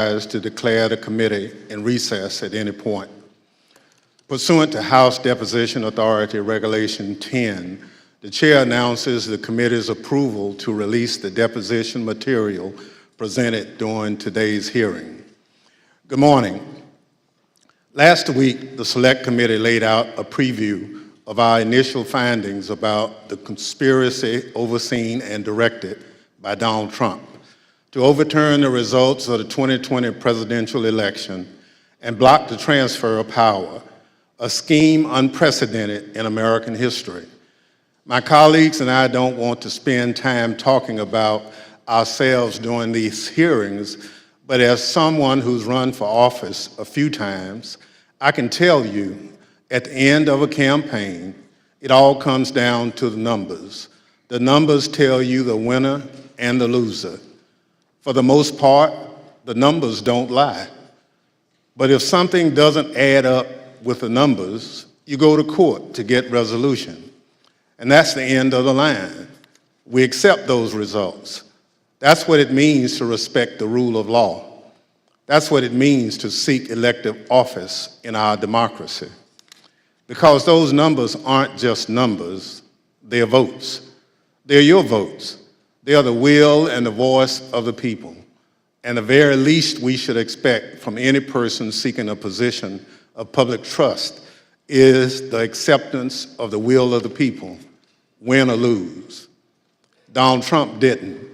to declare the committee in recess at any point. Pursuant to House Deposition Authority Regulation 10, the chair announces the committee's approval to release the deposition material presented during today's hearing. Good morning. Last week, the Select Committee laid out a preview of our initial findings about the conspiracy overseen and directed by Donald Trump to overturn the results of the 2020 presidential election and block the transfer of power, a scheme unprecedented in American history. My colleagues and I don't want to spend time talking about ourselves during these hearings, but as someone who's run for office a few times, I can tell you at the end of a campaign, it all comes down to the numbers. The numbers tell you the winner and the loser. For the most part, the numbers don't lie. But if something doesn't add up with the numbers, you go to court to get resolution. And that's the end of the line. We accept those results. That's what it means to respect the rule of law. That's what it means to seek elective office in our democracy. Because those numbers aren't just numbers, they're votes. They're your votes. They are the will and the voice of the people. And the very least we should expect from any person seeking a position of public trust is the acceptance of the will of the people, win or lose. Donald Trump didn't.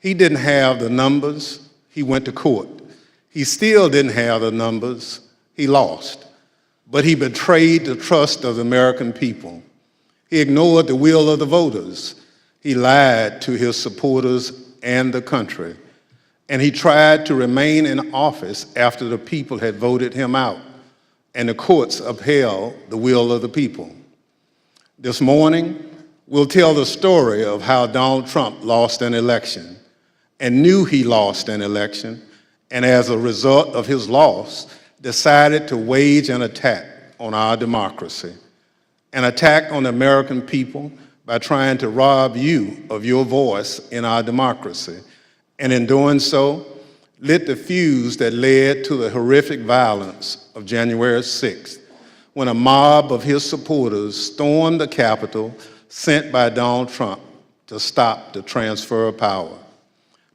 He didn't have the numbers, he went to court. He still didn't have the numbers, he lost. But he betrayed the trust of the American people. He ignored the will of the voters. He lied to his supporters and the country. And he tried to remain in office after the people had voted him out, and the courts upheld the will of the people. This morning, we'll tell the story of how Donald Trump lost an election and knew he lost an election, and as a result of his loss, decided to wage an attack on our democracy, an attack on the American people by trying to rob you of your voice in our democracy, and in doing so, lit the fuse that led to the horrific violence of January 6th, when a mob of his supporters stormed the Capitol sent by Donald Trump to stop the transfer of power.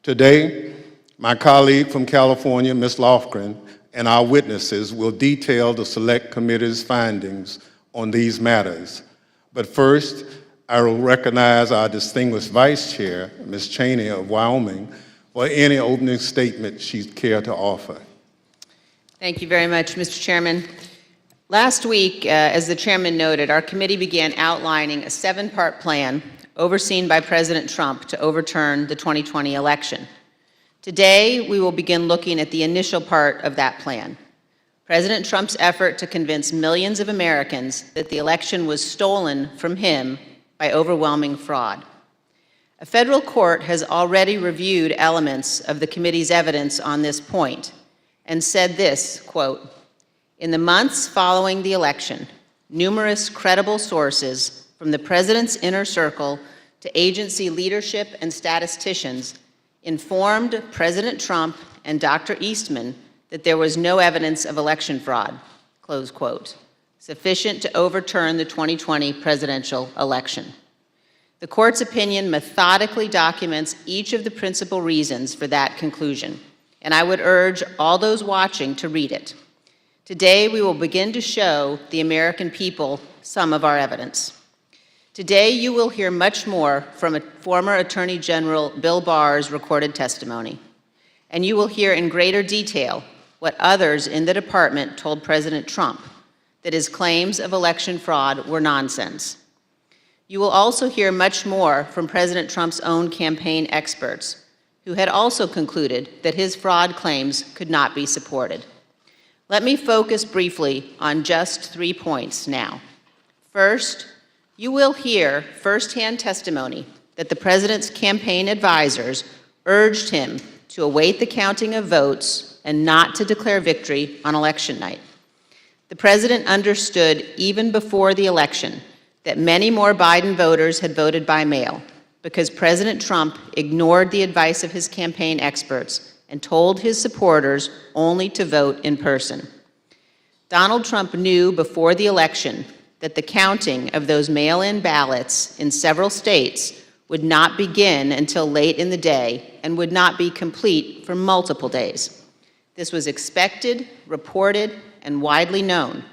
Today, my colleague from California, Ms. Lofgren, and our witnesses will detail the Select Committee's findings on these matters. But first, I will recognize our distinguished Vice Chair, Ms. Cheney of Wyoming, for any opening statement she'd care to offer. Thank you very much, Mr. Chairman. Last week, as the Chairman noted, our committee began outlining a 7-part plan overseen by President Trump to overturn the 2020 election. Today, we will begin looking at the initial part of that plan, President Trump's effort to convince millions of Americans that the election was stolen from him by overwhelming fraud. A federal court has already reviewed elements of the committee's evidence on this point and said this, quote, "In the months following the election, numerous credible sources from the president's inner circle to agency leadership and statisticians informed President Trump and Dr. Eastman that there was no evidence of election fraud," close quote, sufficient to overturn the 2020 presidential election. The court's opinion methodically documents each of the principal reasons for that conclusion, and I would urge all those watching to read it. Today, we will begin to show the American people some of our evidence. Today, you will hear much more from former Attorney General Bill Barr's recorded testimony, and you will hear in greater detail what others in the department told President Trump, that his claims of election fraud were nonsense. You will also hear much more from President Trump's own campaign experts, who had also concluded that his fraud claims could not be supported. Let me focus briefly on just 3 points now. First, you will hear firsthand testimony that the president's campaign advisors urged him to await the counting of votes and not to declare victory on election night. The president understood even before the election that many more Biden voters had voted by mail because President Trump ignored the advice of his campaign experts and told his supporters only to vote in person. Donald Trump knew before the election that the counting of those mail-in ballots in several states would not begin until late in the day and would not be complete for multiple days. This was expected, reported, and widely known.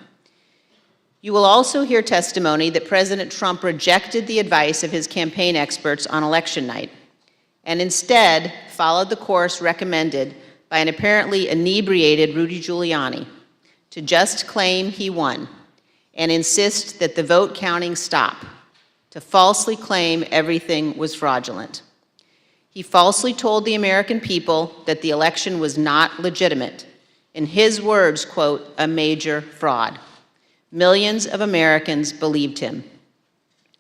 You will also hear testimony that President Trump rejected the advice of his campaign experts on election night and instead followed the course recommended by an apparently inebriated Rudy Giuliani to just claim he won and insist that the vote counting stop, to falsely claim everything was fraudulent. He falsely told the American people that the election was not legitimate. In his words, quote, a major fraud. Millions of Americans believed him.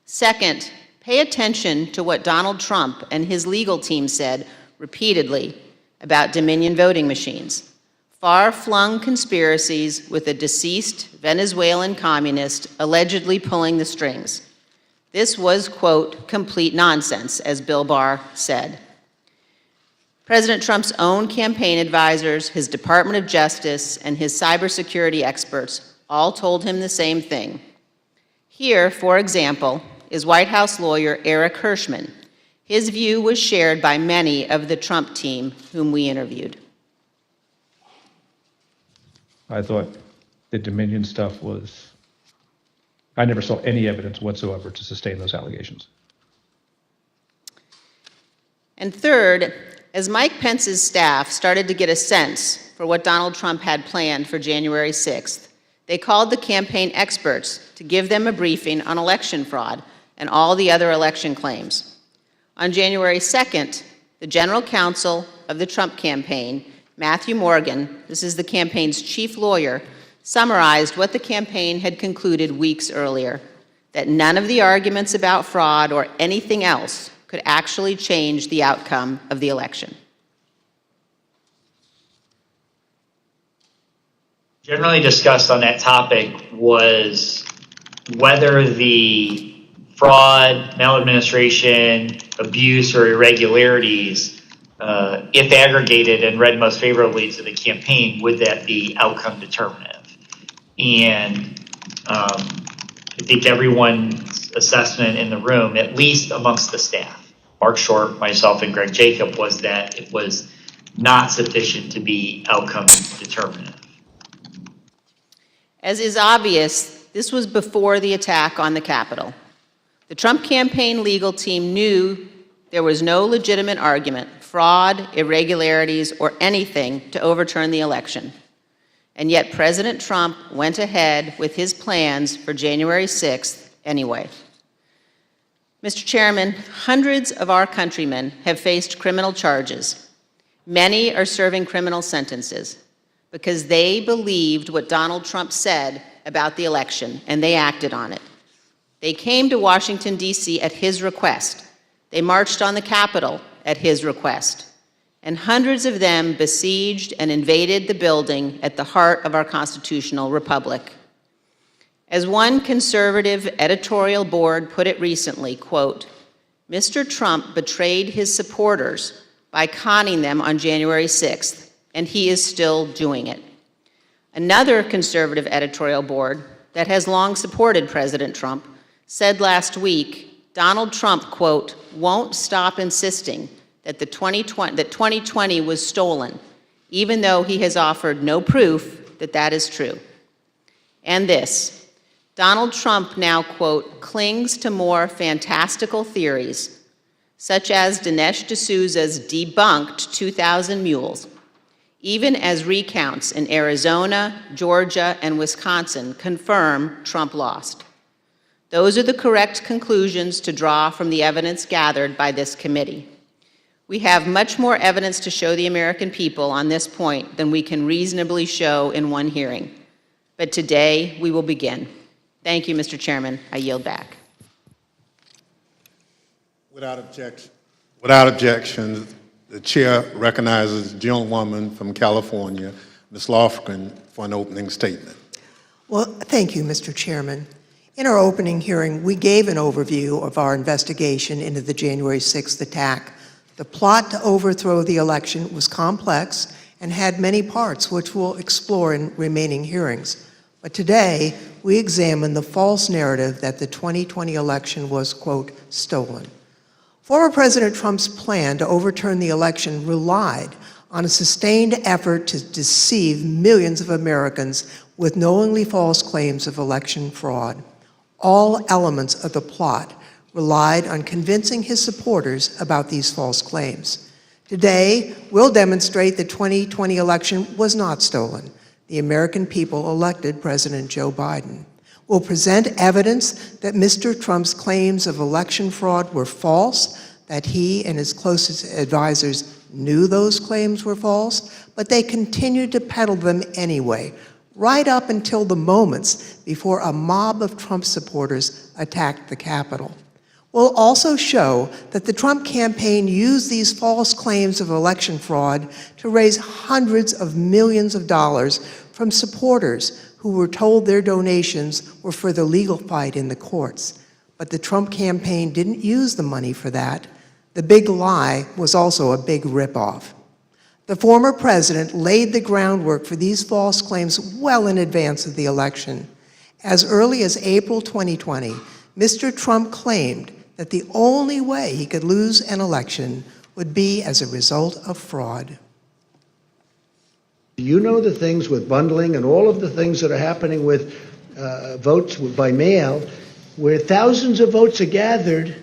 Second, pay attention to what Donald Trump and his legal team said repeatedly about Dominion voting machines. Far-flung conspiracies with a deceased Venezuelan communist allegedly pulling the strings. This was, quote, complete nonsense, as Bill Barr said. President Trump's own campaign advisors, his Department of Justice, and his cybersecurity experts all told him the same thing. Here, for example, is White House lawyer Eric Hirschman. His view was shared by many of the Trump team whom we interviewed. I thought the Dominion stuff was, I never saw any evidence whatsoever to sustain those allegations. And third, as Mike Pence's staff started to get a sense for what Donald Trump had planned for January 6th, they called the campaign experts to give them a briefing on election fraud and all the other election claims. On January 2nd, the general counsel of the Trump campaign, Matthew Morgan, this is the campaign's chief lawyer, summarized what the campaign had concluded weeks earlier, that none of the arguments about fraud or anything else could actually change the outcome of the election. Generally discussed on that topic was whether the fraud, maladministration, abuse, or irregularities, if aggregated and read most favorably to the campaign, would that be outcome determinative? And I think everyone's assessment in the room, at least amongst the staff, Mark Short, myself, and Greg Jacob, was that it was not sufficient to be outcome determinative. As is obvious, this was before the attack on the Capitol. The Trump campaign legal team knew there was no legitimate argument, fraud, irregularities, or anything to overturn the election. And yet President Trump went ahead with his plans for January 6th anyway. Mr. Chairman, hundreds of our countrymen have faced criminal charges. Many are serving criminal sentences because they believed what Donald Trump said about the election, and they acted on it. They came to Washington, D.C. at his request. They marched on the Capitol at his request. And hundreds of them besieged and invaded the building at the heart of our constitutional republic. As one conservative editorial board put it recently, quote, Mr. Trump betrayed his supporters by conning them on January 6th, and he is still doing it. Another conservative editorial board that has long supported President Trump said last week, Donald Trump, quote, won't stop insisting that 2020 was stolen, even though he has offered no proof that that is true. And this, Donald Trump now, quote, clings to more fantastical theories, such as Dinesh D'Souza's debunked 2,000 mules, even as recounts in Arizona, Georgia, and Wisconsin confirm Trump lost. Those are the correct conclusions to draw from the evidence gathered by this committee. We have much more evidence to show the American people on this point than we can reasonably show in one hearing. But today, we will begin. Thank you, Mr. Chairman. I yield back. Without objection, the chair recognizes the gentlewoman from California, Ms. Lofgren, for an opening statement. Well, thank you, Mr. Chairman. In our opening hearing, we gave an overview of our investigation into the January 6th attack The plot to overthrow the election was complex and had many parts, which we'll explore in remaining hearings. But today, we examine the false narrative that the 2020 election was, quote, stolen. Former President Trump's plan to overturn the election relied on a sustained effort to deceive millions of Americans with knowingly false claims of election fraud. All elements of the plot relied on convincing his supporters about these false claims. Today, we'll demonstrate the 2020 election was not stolen. The American people elected President Joe Biden. We'll present evidence that Mr. Trump's claims of election fraud were false, that he and his closest advisors knew those claims were false, but they continued to peddle them anyway, right up until the moments before a mob of Trump supporters attacked the Capitol. We'll also show that the Trump campaign used these false claims of election fraud to raise hundreds of millions of dollars from supporters who were told their donations were for the legal fight in the courts. But the Trump campaign didn't use the money for that. The big lie was also a big ripoff. The former president laid the groundwork for these false claims well in advance of the election. As early as April 2020, Mr. Trump claimed that the only way he could lose an election would be as a result of fraud. You know the things with bundling and all of the things that are happening with votes by mail, where thousands of votes are gathered,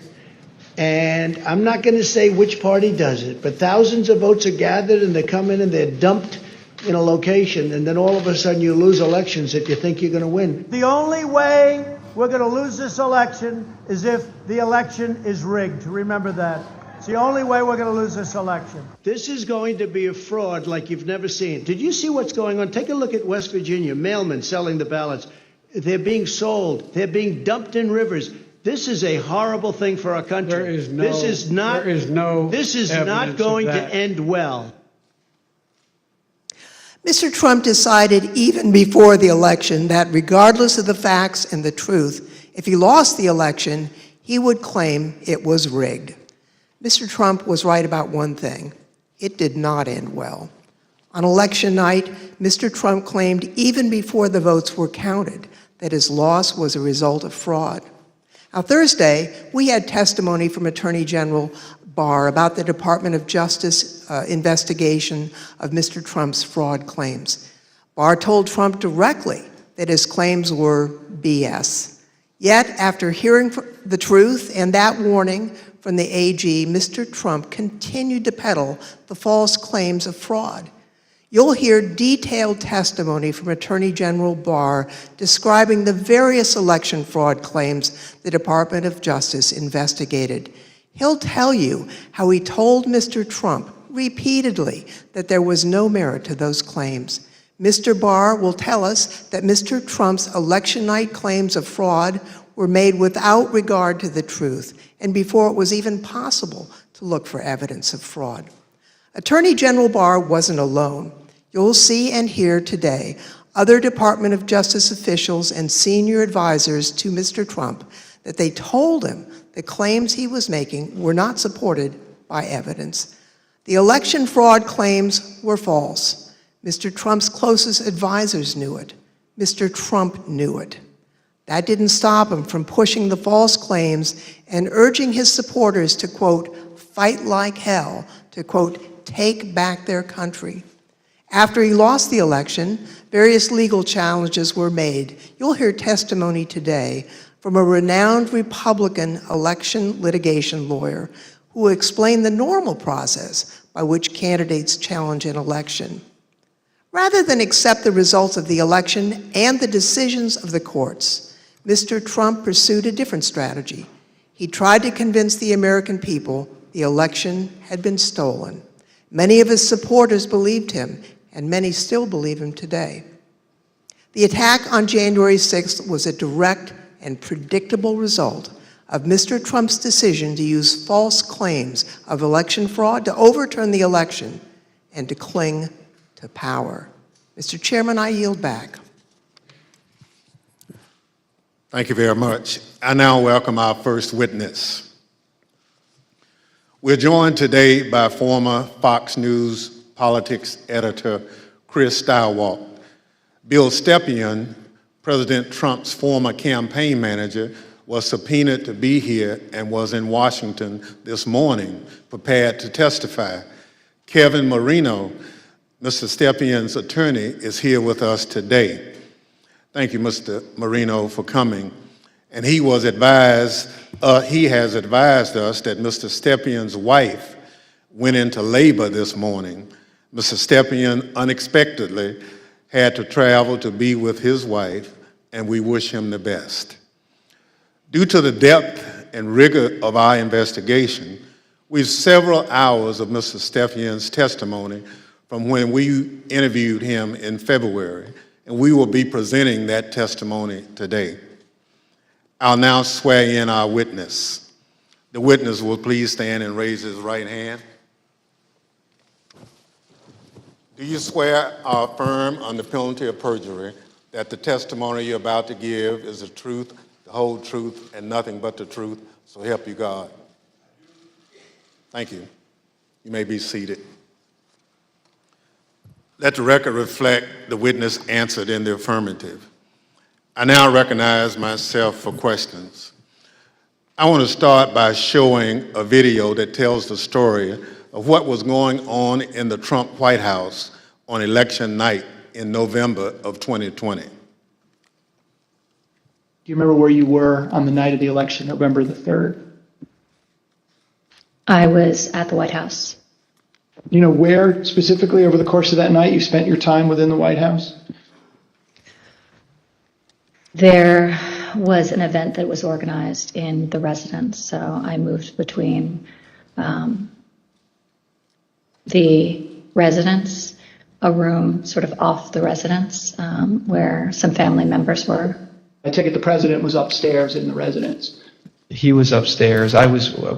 and I'm not going to say which party does it, but thousands of votes are gathered and they come in and they're dumped in a location, and then all of a sudden you lose elections that you think you're going to win. The only way we're going to lose this election is if the election is rigged. Remember that. It's the only way we're going to lose this election. This is going to be a fraud like you've never seen. Did you see what's going on? Take a look at West Virginia, mailmen selling the ballots. They're being sold. They're being dumped in rivers. This is a horrible thing for our country. This is not going to end well. Mr. Trump decided even before the election that regardless of the facts and the truth, if he lost the election, he would claim it was rigged. Mr. Trump was right about one thing. It did not end well. On election night, Mr. Trump claimed even before the votes were counted that his loss was a result of fraud. Now, Thursday, we had testimony from Attorney General Barr about the Department of Justice investigation of Mr. Trump's fraud claims. Barr told Trump directly that his claims were BS. Yet, after hearing the truth and that warning from the AG, Mr. Trump continued to peddle the false claims of fraud. You'll hear detailed testimony from Attorney General Barr describing the various election fraud claims the Department of Justice investigated. He'll tell you how he told Mr. Trump repeatedly that there was no merit to those claims. Mr. Barr will tell us that Mr. Trump's election night claims of fraud were made without regard to the truth and before it was even possible to look for evidence of fraud. Attorney General Barr wasn't alone. You'll see and hear today other Department of Justice officials and senior advisors to Mr. Trump that they told him the claims he was making were not supported by evidence. The election fraud claims were false. Mr. Trump's closest advisors knew it. Mr. Trump knew it. That didn't stop him from pushing the false claims and urging his supporters to, quote, fight like hell, to, quote, take back their country. After he lost the election, various legal challenges were made. You'll hear testimony today from a renowned Republican election litigation lawyer who will explain the normal process by which candidates challenge an election. Rather than accept the results of the election and the decisions of the courts, Mr. Trump pursued a different strategy. He tried to convince the American people the election had been stolen. Many of his supporters believed him, and many still believe him today. The attack on January 6th was a direct and predictable result of Mr. Trump's decision to use false claims of election fraud to overturn the election and to cling to power. Mr. Chairman, I yield back. Thank you very much. I now welcome our first witness. We're joined today by former Fox News politics editor Chris Stilwell. Bill Stepien, President Trump's former campaign manager, was subpoenaed to be here and was in Washington this morning, prepared to testify. Kevin Marino, Mr. Stepien's attorney, is here with us today. Thank you, Mr. Marino, for coming. And he has advised us that Mr. Stepien's wife went into labor this morning. Mr. Stepien unexpectedly had to travel to be with his wife, and we wish him the best. Due to the depth and rigor of our investigation, we've several hours of Mr. Stepien's testimony from when we interviewed him in February, and we will be presenting that testimony today. I'll now swear in our witness. The witness will please stand and raise his right hand. Do you swear or affirm under penalty of perjury that the testimony you're about to give is the truth, the whole truth, and nothing but the truth, so help you God? Thank you. You may be seated. Let the record reflect the witness answered in the affirmative. I now recognize myself for questions. I want to start by showing a video that tells the story of what was going on in the Trump White House on election night in November of 2020. Do you remember where you were on the night of the election, November the 3rd? I was at the White House. You know where specifically over the course of that night you spent your time within the White House? There was an event that was organized in the residence, so I moved between the residence, a room sort of off the residence where some family members were. I take it the president was upstairs in the residence. He was upstairs.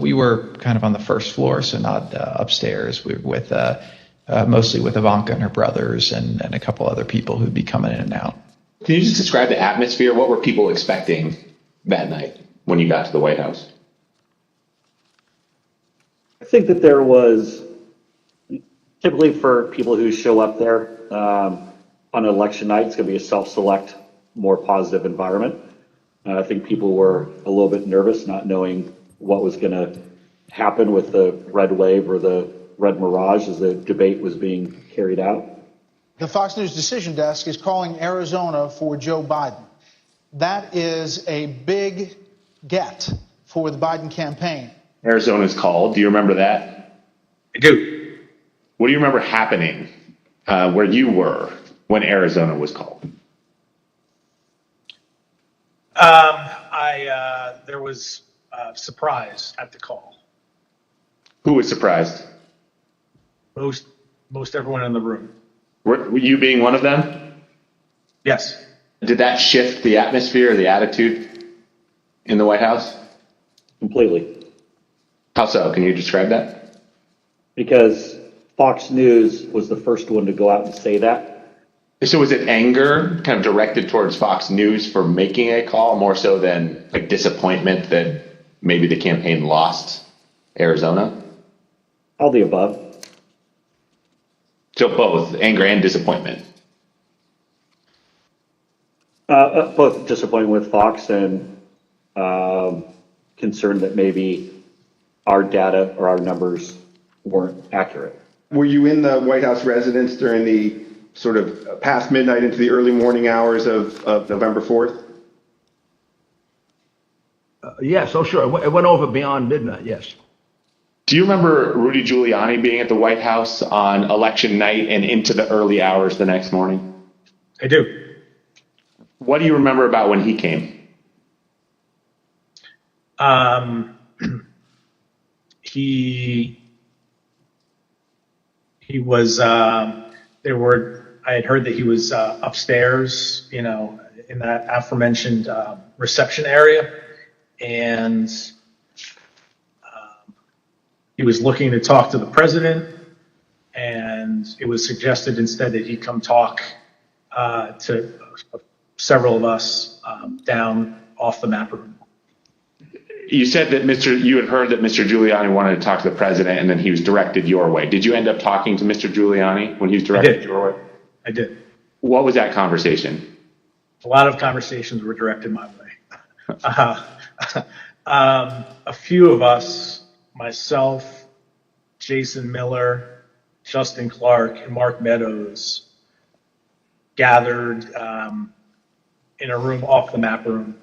We were kind of on the first floor, so not upstairs. We were with, mostly with Ivanka and her brothers and a couple other people who'd be coming in and out. Can you just describe the atmosphere? What were people expecting that night when you got to the White House? I think that there was, typically for people who show up there on election night, it's going to be a self-select, more positive environment. I think people were a little bit nervous, not knowing what was going to happen with the red wave or the red mirage as the debate was being carried out. The Fox News Decision Desk is calling Arizona for Joe Biden. That is a big get for the Biden campaign. Arizona's called. Do you remember that? I do. What do you remember happening where you were when Arizona was called? There was surprise at the call. Who was surprised? Most everyone in the room. Were you being one of them? Yes. Did that shift the atmosphere or the attitude in the White House? Completely. How so? Can you describe that? Because Fox News was the first one to go out and say that. So was it anger kind of directed towards Fox News for making a call more so than like disappointment that maybe the campaign lost Arizona? All the above. So both anger and disappointment. Both disappointed with Fox and concerned that maybe our data or our numbers weren't accurate. Were you in the White House residence during the sort of past midnight into the early morning hours of November 4th? Yes, oh sure. It went over beyond midnight, yes. Do you remember Rudy Giuliani being at the White House on election night and into the early hours the next morning? I do. What do you remember about when he came? He was, I had heard that he was upstairs, in that aforementioned reception area. And he was looking to talk to the president, and it was suggested instead that he come talk to several of us down off the map room. You said that you had heard that Mr. Giuliani wanted to talk to the president, and then he was directed your way. Did you end up talking to Mr. Giuliani when he was directed your way? I did. What was that conversation? A lot of conversations were directed my way. A few of us, myself, Jason Miller, Justin Clark, and Mark Meadows, gathered in a room off the map room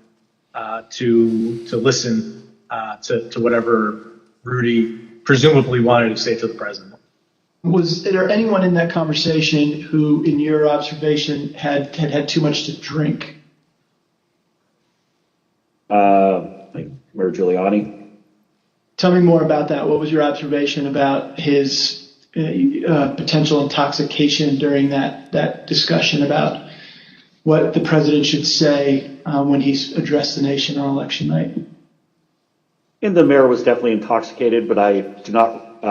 to listen to whatever Rudy presumably wanted to say to the president. Was there anyone in that conversation who, in your observation, had too much to drink? Like Mayor Giuliani. Tell me more about that. What was your observation about his potential intoxication during that discussion about what the president should say when he's addressed the nation on election night? And the mayor was definitely intoxicated, but I do not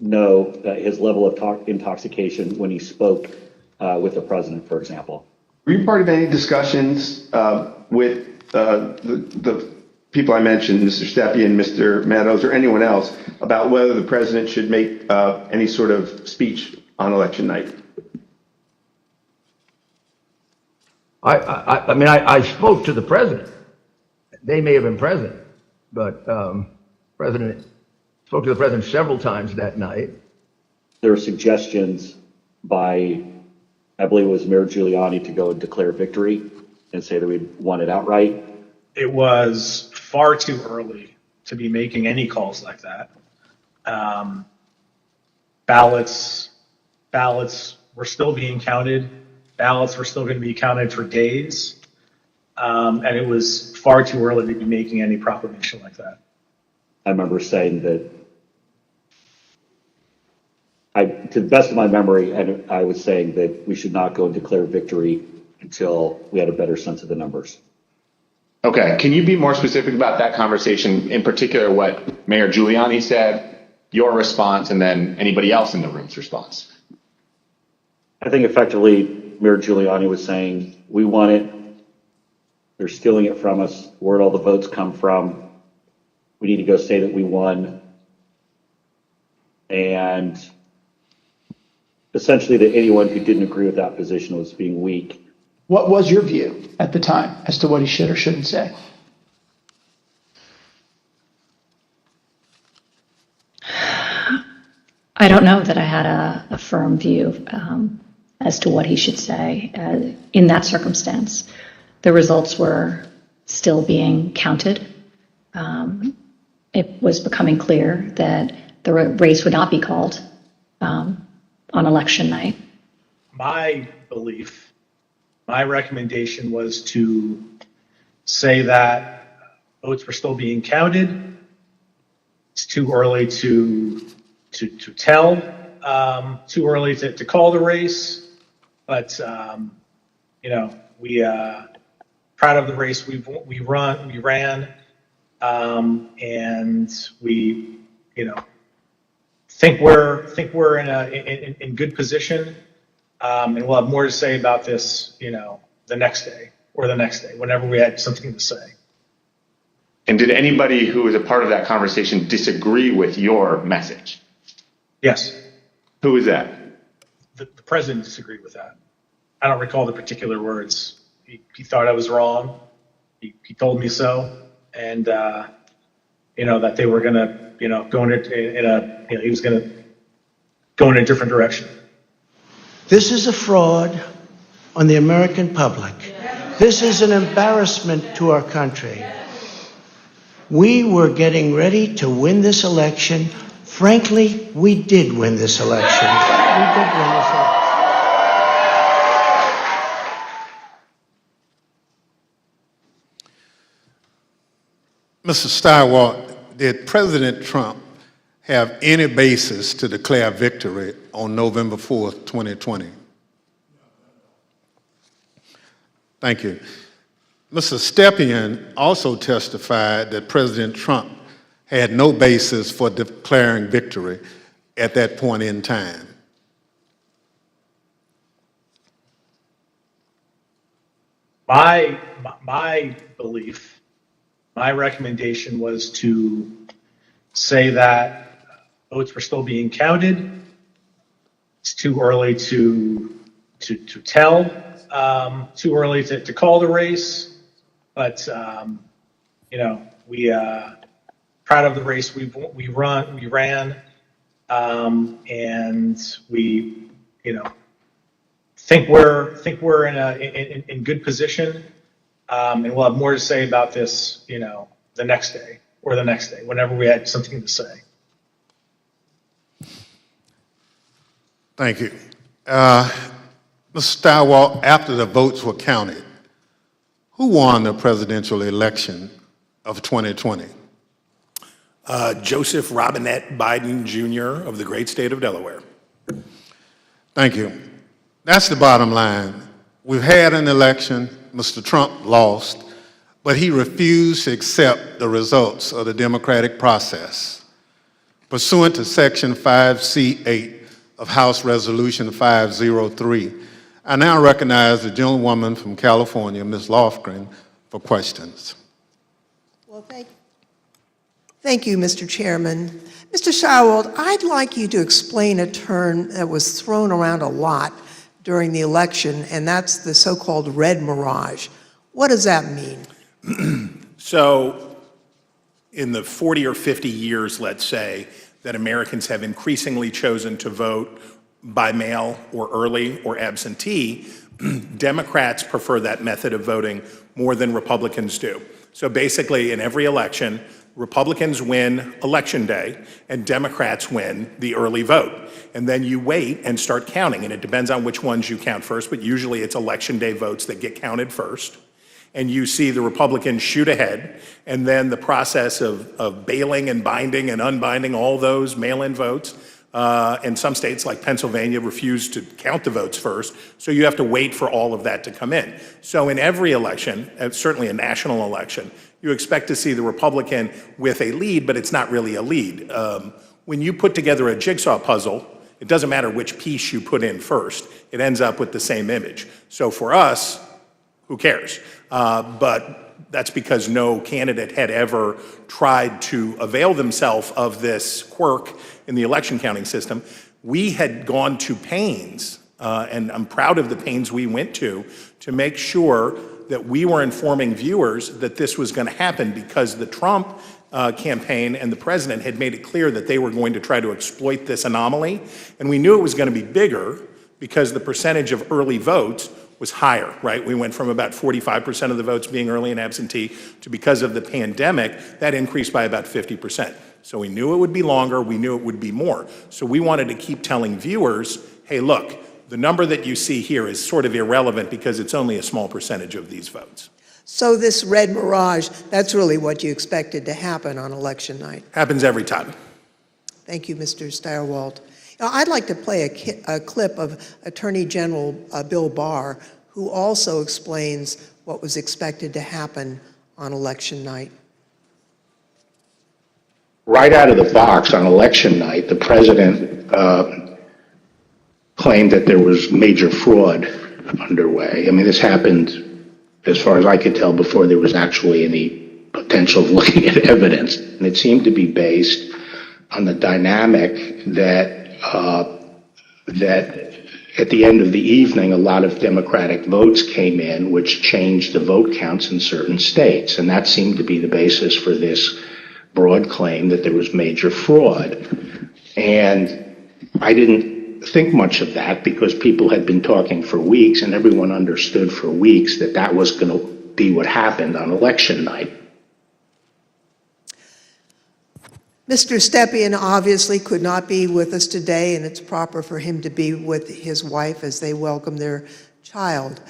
know his level of intoxication when he spoke with the president, for example. Were you part of any discussions with the people I mentioned, Mr. Stepien, Mr. Meadows, or anyone else, about whether the president should make any sort of speech on election night? I mean, I spoke to the president. They may have been present, but President spoke to the president several times that night. There were suggestions by, I believe it was Mayor Giuliani, to go and declare victory and say that we'd won it outright. It was far too early to be making any calls like that. Ballots were still being counted. Ballots were still going to be counted for days. And it was far too early to be making any proclamation like that. I remember saying that, to the best of my memory, I was saying that we should not go and declare victory until we had a better sense of the numbers. Okay, can you be more specific about that conversation, in particular what Mayor Giuliani said, your response, and then anybody else in the room's response? I think effectively Mayor Giuliani was saying, we won it, they're stealing it from us, where'd all the votes come from? We need to go say that we won. And essentially that anyone who didn't agree with that position was being weak. What was your view at the time as to what he should or shouldn't say? I don't know that I had a firm view as to what he should say in that circumstance. The results were still being counted. It was becoming clear that the race would not be called on election night. My belief, my recommendation was to say that votes were still being counted. It's too early to tell, too early to call the race, but we proud of the race we ran, and we think we're in good position, and we'll have more to say about this the next day or the next day whenever we had something to say. And did anybody who was a part of that conversation disagree with your message? Yes. Who was that? The president disagreed with that. I don't recall the particular words. He thought I was wrong. He told me so, and that they were gonna go he was gonna go in a different direction. This is a fraud on the American public. This is an embarrassment to our country. We were getting ready to win this election. Frankly, we did win this election. We did win this election. Mr. Steiwalt, did President Trump have any basis to declare victory on November 4th, 2020? Thank you. Mr. Stepien also testified that President Trump had no basis for declaring victory at that point in time. My belief My recommendation was to say that votes were still being counted. It's too early to tell, too early to call the race, but we proud of the race we ran, and we think we're in good position, and we'll have more to say about this the next day or the next day whenever we had something to say. Thank you. Mr. Stilwell, after the votes were counted, who won the presidential election of 2020? Joseph Robinette Biden Jr. of the great state of Delaware. Thank you. That's the bottom line. We've had an election. Mr. Trump lost, but he refused to accept the results of the democratic process. Pursuant to Section 5C8 of House Resolution 503, I now recognize the gentlewoman from California, Ms. Lofgren, for questions. Well, thank you, Mr. Chairman. Mr. Schauwald, I'd like you to explain a term that was thrown around a lot during the election, and that's the so-called red mirage. What does that mean? So in the 40 or 50 years, let's say, that Americans have increasingly chosen to vote by mail or early or absentee, Democrats prefer that method of voting more than Republicans do. So basically, in every election, Republicans win Election Day and Democrats win the early vote. And then you wait and start counting, and it depends on which ones you count first, but usually it's Election Day votes that get counted first. And you see the Republicans shoot ahead, and then the process of bailing and binding and unbinding all those mail-in votes. In some states like Pennsylvania refuse to count the votes first, so you have to wait for all of that to come in. So in every election, certainly a national election, you expect to see the Republican with a lead, but it's not really a lead. When you put together a jigsaw puzzle, it doesn't matter which piece you put in first, it ends up with the same image. So for us, who cares? But that's because no candidate had ever tried to avail themselves of this quirk in the election counting system. We had gone to pains, and I'm proud of the pains we went to make sure that we were informing viewers that this was going to happen, because the Trump campaign and the president had made it clear that they were going to try to exploit this anomaly. And we knew it was going to be bigger because the percentage of early votes was higher, right? We went from about 45% of the votes being early and absentee to, because of the pandemic, that increased by about 50%. So we knew it would be longer, we knew it would be more. So we wanted to keep telling viewers, hey, look, the number that you see here is sort of irrelevant because it's only a small percentage of these votes. So this red mirage, that's really what you expected to happen on election night. Happens every time. Thank you, Mr. Stilwell. Now, I'd like to play a clip of Attorney General Bill Barr, who also explains what was expected to happen on election night. Right out of the box on election night, the president claimed that there was major fraud underway. I mean, this happened, as far as I could tell, before there was actually any potential of looking at evidence. And it seemed to be based on the dynamic that at the end of the evening, a lot of Democratic votes came in, which changed the vote counts in certain states. And that seemed to be the basis for this broad claim that there was major fraud. And I didn't think much of that because people had been talking for weeks, and everyone understood for weeks that that was going to be what happened on election night. Mr. Stepien obviously could not be with us today, and it's proper for him to be with his wife as they welcome their child.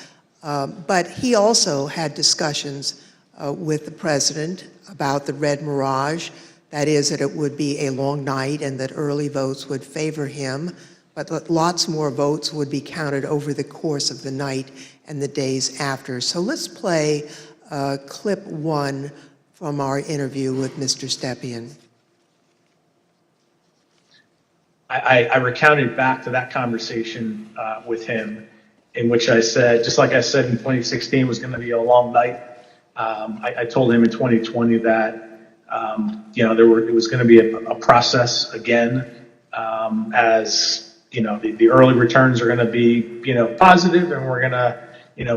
But he also had discussions with the president about the red mirage, that is, that it would be a long night and that early votes would favor him, but that lots more votes would be counted over the course of the night and the days after. So let's play clip 1 from our interview with Mr. Stepien. I recounted back to that conversation with him, in which I said, just like I said in 2016, was going to be a long night. I told him in 2020 that, it was going to be a process again, as, the early returns are going to be, positive, and we're going to,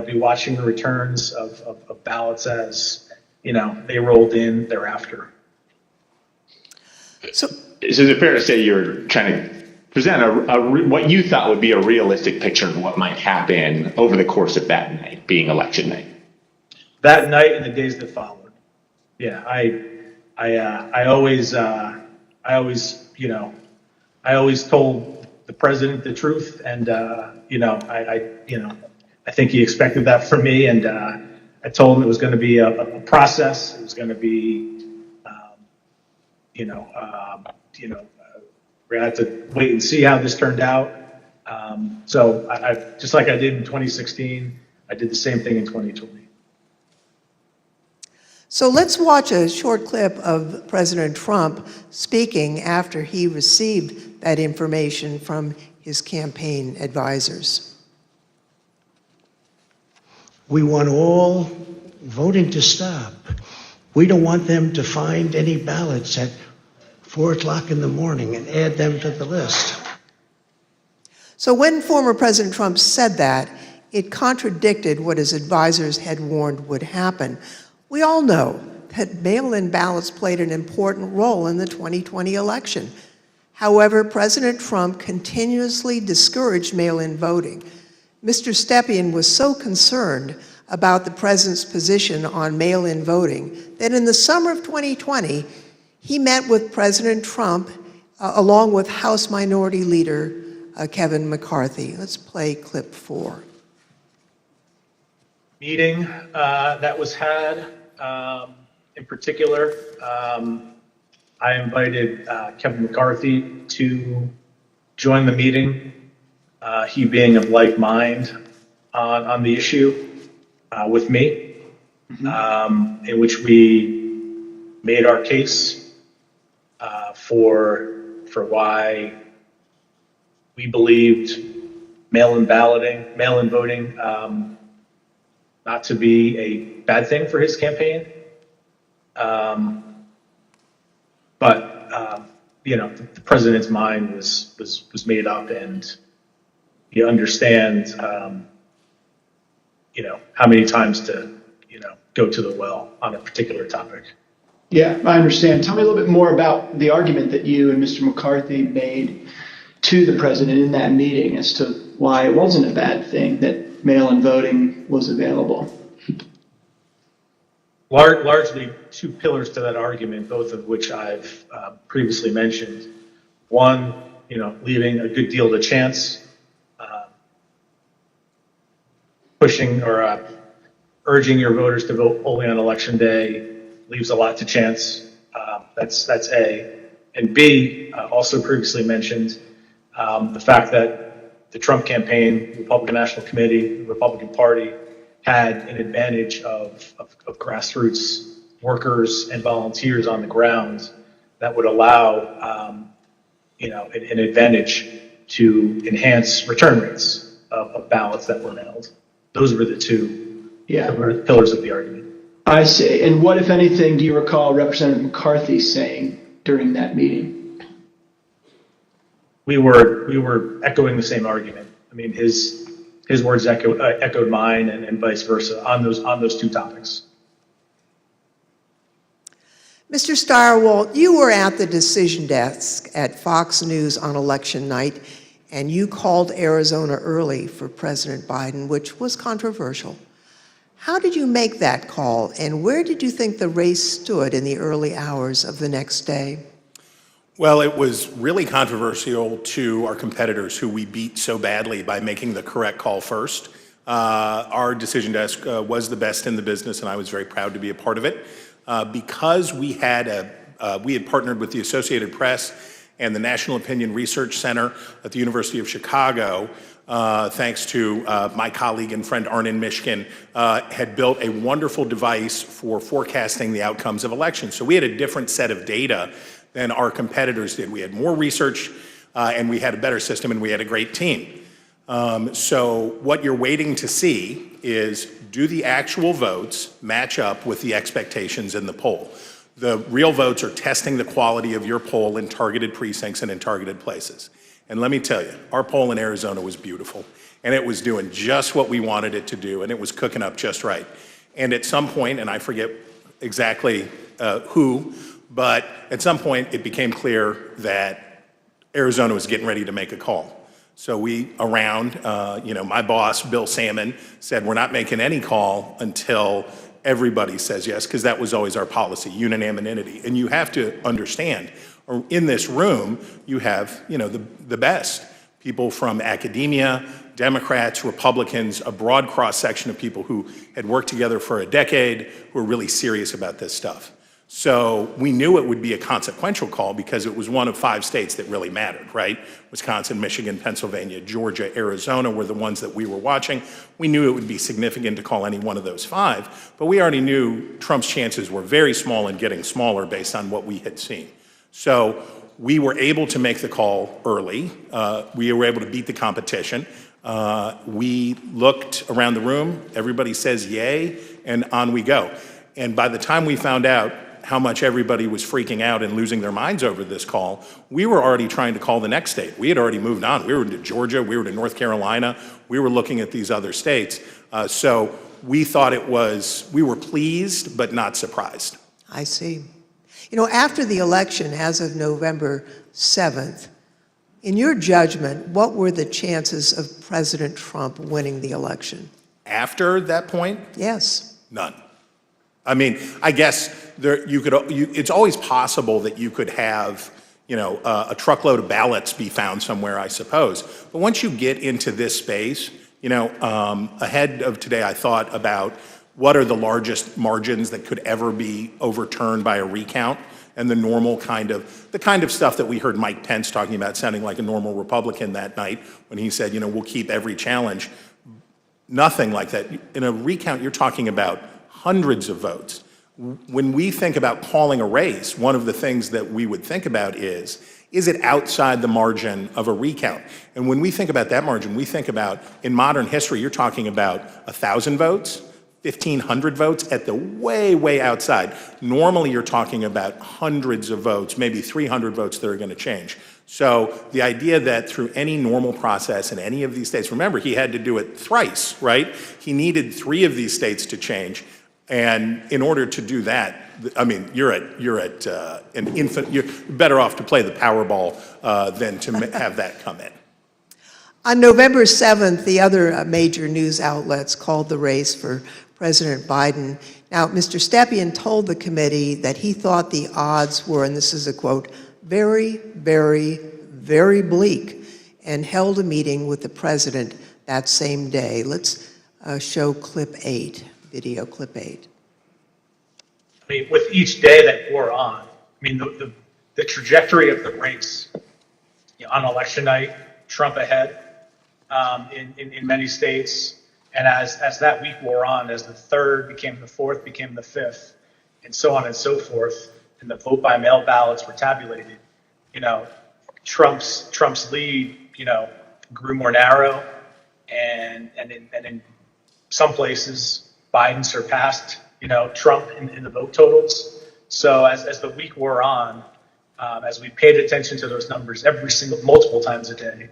be watching the returns of ballots as, they rolled in thereafter. So is it fair to say you're trying to present what you thought would be a realistic picture of what might happen over the course of that night, being election night? That night and the days that followed. Yeah, I always told the president the truth, and I think he expected that from me, and I told him it was going to be a process. It was going to be, we're going to have to wait and see how this turned out. So I just like I did in 2016, I did the same thing in 2020. So let's watch a short clip of President Trump speaking after he received that information from his campaign advisors. We want all voting to stop. We don't want them to find any ballots at 4 o'clock in the morning and add them to the list. So when former President Trump said that, it contradicted what his advisors had warned would happen. We all know that mail-in ballots played an important role in the 2020 election. However, President Trump continuously discouraged mail-in voting. Mr. Stepien was so concerned about the president's position on mail-in voting that in the summer of 2020, he met with President Trump along with House Minority Leader Kevin McCarthy. Let's play clip 4. Meeting that was had, in particular, I invited Kevin McCarthy to join the meeting, he being of like mind on the issue with me, in which we made our case for why we believed mail-in voting not to be a bad thing for his campaign. The president's mind was made up, and he understands, how many times to, go to the well on a particular topic. Yeah, I understand. Tell me a little bit more about the argument that you and Mr. McCarthy made to the president in that meeting as to why it wasn't a bad thing that mail-in voting was available. Largely two pillars to that argument, both of which I've previously mentioned. One, leaving a good deal to chance, pushing or urging your voters to vote only on election day leaves a lot to chance. That's A. And B, also previously mentioned, the fact that the Trump campaign, Republican National Committee, the Republican Party had an advantage of grassroots workers and volunteers on the ground that would allow, an advantage to enhance return rates of ballots that were mailed. Those were the two pillars of the argument. I see. And what, if anything, do you recall Representative McCarthy saying during that meeting? We were echoing the same argument. I mean, his words echoed mine, and vice versa on those two topics. Mr. Stirewalt, you were at the decision desk at Fox News on election night, and you called Arizona early for President Biden, which was controversial. How did you make that call, and where did you think the race stood in the early hours of the next day? Well, it was really controversial to our competitors who we beat so badly by making the correct call first. Our decision desk was the best in the business, and I was very proud to be a part of it. Because we had partnered with the Associated Press and the National Opinion Research Center at the University of Chicago, thanks to my colleague and friend Arnon Mishkin, had built a wonderful device for forecasting the outcomes of elections. So we had a different set of data than our competitors did. We had more research, and we had a better system, and we had a great team. So what you're waiting to see is, do the actual votes match up with the expectations in the poll? The real votes are testing the quality of your poll in targeted precincts and in targeted places. And let me tell you, our poll in Arizona was beautiful, and it was doing just what we wanted it to do, and it was cooking up just right. And at some point, and I forget exactly who, but at some point it became clear that Arizona was getting ready to make a call. So we, my boss, Bill Salmon, said we're not making any call until everybody says yes, because that was always our policy, unanimity. And you have to understand, in this room, you have, the best. People from academia, Democrats, Republicans, a broad cross-section of people who had worked together for a decade, who are really serious about this stuff. So we knew it would be a consequential call because it was one of 5 states that really mattered, right? Wisconsin, Michigan, Pennsylvania, Georgia, Arizona were the ones that we were watching. We knew it would be significant to call any one of those 5, but we already knew Trump's chances were very small and getting smaller based on what we had seen. So we were able to make the call early. We were able to beat the competition. We looked around the room, everybody says yay, and on we go. And by the time we found out how much everybody was freaking out and losing their minds over this call, we were already trying to call the next state. We had already moved on. We were to Georgia, we were to North Carolina, we were looking at these other states. So we thought we were pleased, but not surprised. I see. After the election, as of November 7th, in your judgment, what were the chances of President Trump winning the election? After that point? Yes. None. I mean, I guess it's always possible that you could have, a truckload of ballots be found somewhere, I suppose. But once you get into this space, ahead of today, I thought about what are the largest margins that could ever be overturned by a recount, and the kind of stuff that we heard Mike Pence talking about, sounding like a normal Republican that night when he said, we'll keep every challenge. Nothing like that. In a recount, you're talking about hundreds of votes. When we think about calling a race, one of the things that we would think about is it outside the margin of a recount? And when we think about that margin, we think about, in modern history, you're talking about 1,000 votes, 1,500 votes at the way, way outside. Normally, you're talking about hundreds of votes, maybe 300 votes that are going to change. So the idea that through any normal process in any of these states, remember, he had to do it thrice, right? He needed 3 of these states to change. And in order to do that, I mean, you're at an infant. You're better off to play the Powerball than to have that come in. On November 7th, the other major news outlets called the race for President Biden. Now, Mr. Stepien told the committee that he thought the odds were, and this is a quote, very, very, very bleak, and held a meeting with the president that same day. Let's show clip 8. Video clip 8. I mean, with each day that wore on, I mean, the trajectory of the race, on election night, Trump ahead in many states, and as that week wore on, as the 3rd became the 4th, became the 5th, and so on and so forth, and the vote by mail ballots were tabulated, Trump's lead, grew more narrow, and in some places, Biden surpassed, Trump in the vote totals. So as the week wore on, as we paid attention to those numbers multiple times a day,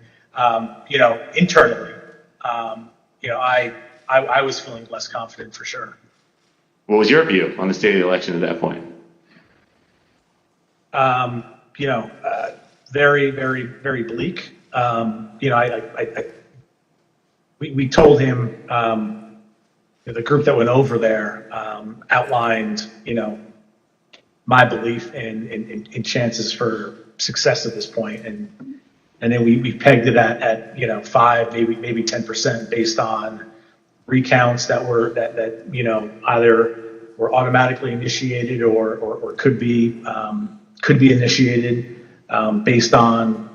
internally, I was feeling less confident for sure. What was your view on the state of the election at that point? Very, very, very bleak. We told him, the group that went over there outlined, my belief in chances for success at this point, and then we pegged it at 5, maybe 10% based on recounts that either were automatically initiated or could be initiated based on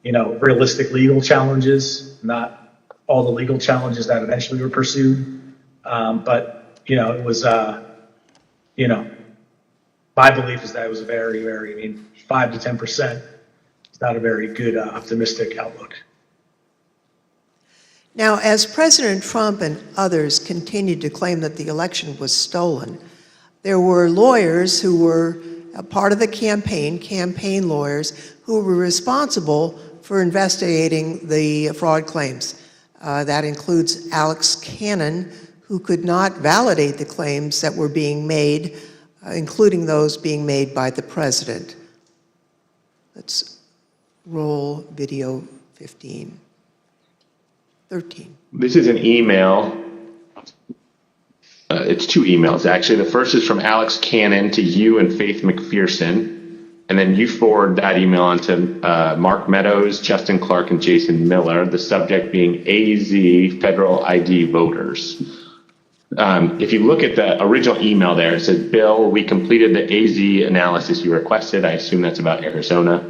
realistic legal challenges, not all the legal challenges that eventually were pursued. But it was, my belief is that it was very, very, 5 to 10%. It's not a very good, optimistic outlook. Now, as President Trump and others continued to claim that the election was stolen, there were lawyers who were a part of the campaign lawyers, who were responsible for investigating the fraud claims. That includes Alex Cannon, who could not validate the claims that were being made, including those being made by the president. Let's roll video 13. This is an email. It's two emails, actually. The first is from Alex Cannon to you and Faith McPherson. And then you forward that email on to Mark Meadows, Justin Clark, and Jason Miller, the subject being AZ Federal ID Voters. If you look at the original email there, it says, Bill, we completed the AZ analysis you requested. I assume that's about Arizona.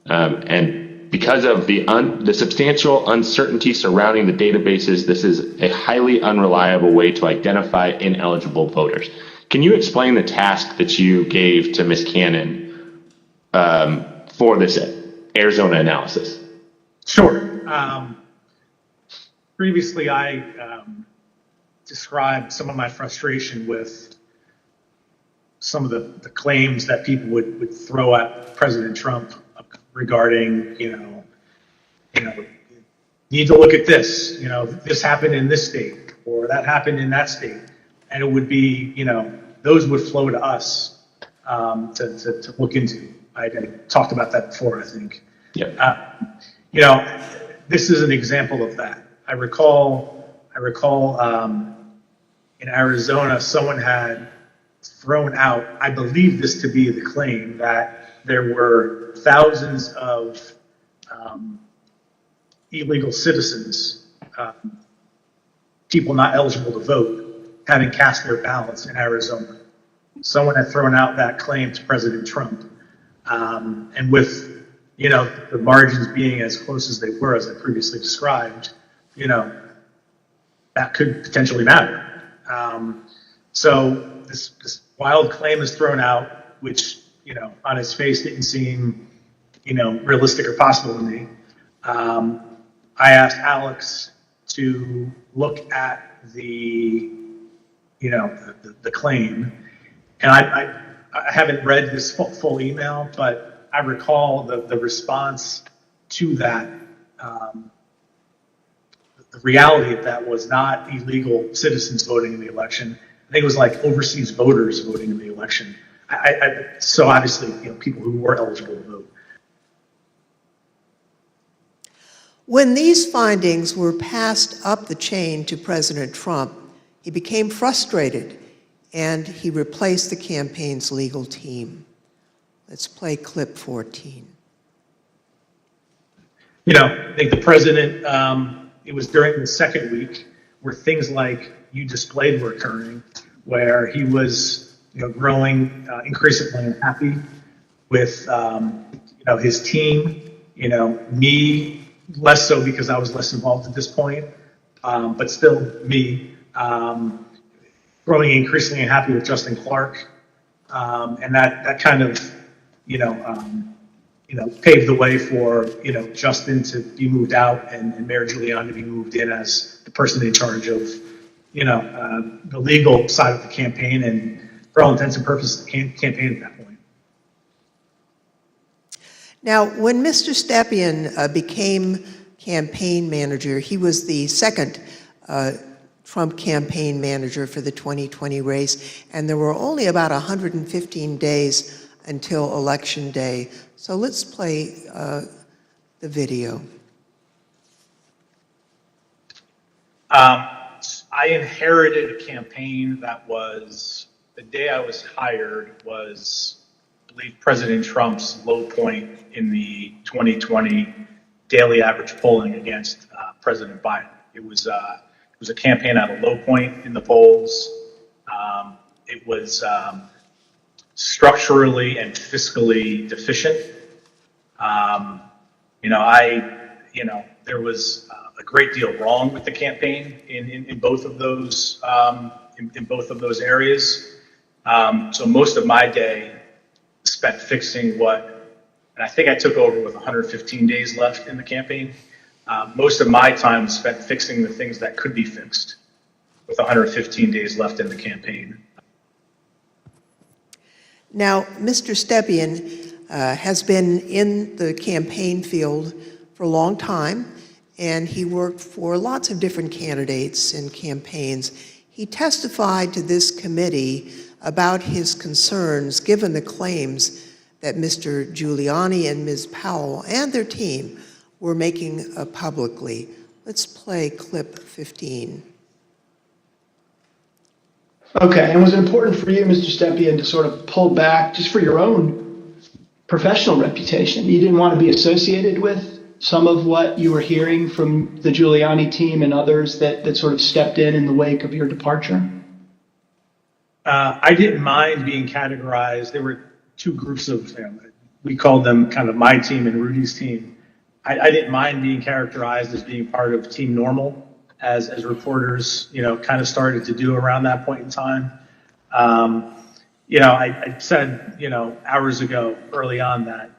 And because of the substantial uncertainty surrounding the databases, this is a highly unreliable way to identify ineligible voters. Can you explain the task that you gave to Ms. Cannon for this Arizona analysis? Sure. Previously, I described some of my frustration with some of the claims that people would throw at President Trump regarding, need to look at this, this happened in this state or that happened in that state. And it would be, those would flow to us to look into. I talked about that before, I think. Yeah. This is an example of that. I recall in Arizona, someone had thrown out, I believe this to be the claim, that there were thousands of illegal citizens, people not eligible to vote, having cast their ballots in Arizona. Someone had thrown out that claim to President Trump. And with, the margins being as close as they were, as I previously described, that could potentially matter. So this wild claim is thrown out, which, on its face didn't seem, realistic or possible to me. I asked Alex to look at the claim, and I haven't read this full email, but I recall the response to that. The reality of that was not illegal citizens voting in the election. I think it was like overseas voters voting in the election. So obviously, people who were eligible to vote. When these findings were passed up the chain to President Trump, he became frustrated and he replaced the campaign's legal team. Let's play clip 14. I think the president, it was during the second week where things like you displayed were occurring, where he was, growing increasingly unhappy with, his team, me, less so because I was less involved at this point, but still me, growing increasingly unhappy with Justin Clark, and that kind of, paved the way for, Justin to be moved out and Mayor Giuliani to be moved in as the person in charge of, the legal side of the campaign and, for all intents and purposes, the campaign at that point. Now, when Mr. Stepien became campaign manager, he was the second Trump campaign manager for the 2020 race, and there were only about 115 days until Election Day. So let's play the video. I inherited a campaign that was, the day I was hired was, I believe, President Trump's low point in the 2020 daily average polling against President Biden. It was a campaign at a low point in the polls. It was structurally and fiscally deficient. There was a great deal wrong with the campaign in both of those areas. So most of my day spent fixing and I think I took over with 115 days left in the campaign. Most of my time was spent fixing the things that could be fixed with 115 days left in the campaign. Now, Mr. Stepien has been in the campaign field for a long time, and he worked for lots of different candidates and campaigns. He testified to this committee about his concerns given the claims that Mr. Giuliani and Ms. Powell and their team were making publicly. Let's play clip 15. Okay, and was it important for you, Mr. Stepien, to sort of pull back just for your own professional reputation? You didn't want to be associated with some of what you were hearing from the Giuliani team and others that sort of stepped in the wake of your departure? I didn't mind being categorized. There were two groups of, we called them kind of my team and Rudy's team. I didn't mind being characterized as being part of Team Normal, as reporters, kind of started to do around that point in time. I said, hours ago, early on that,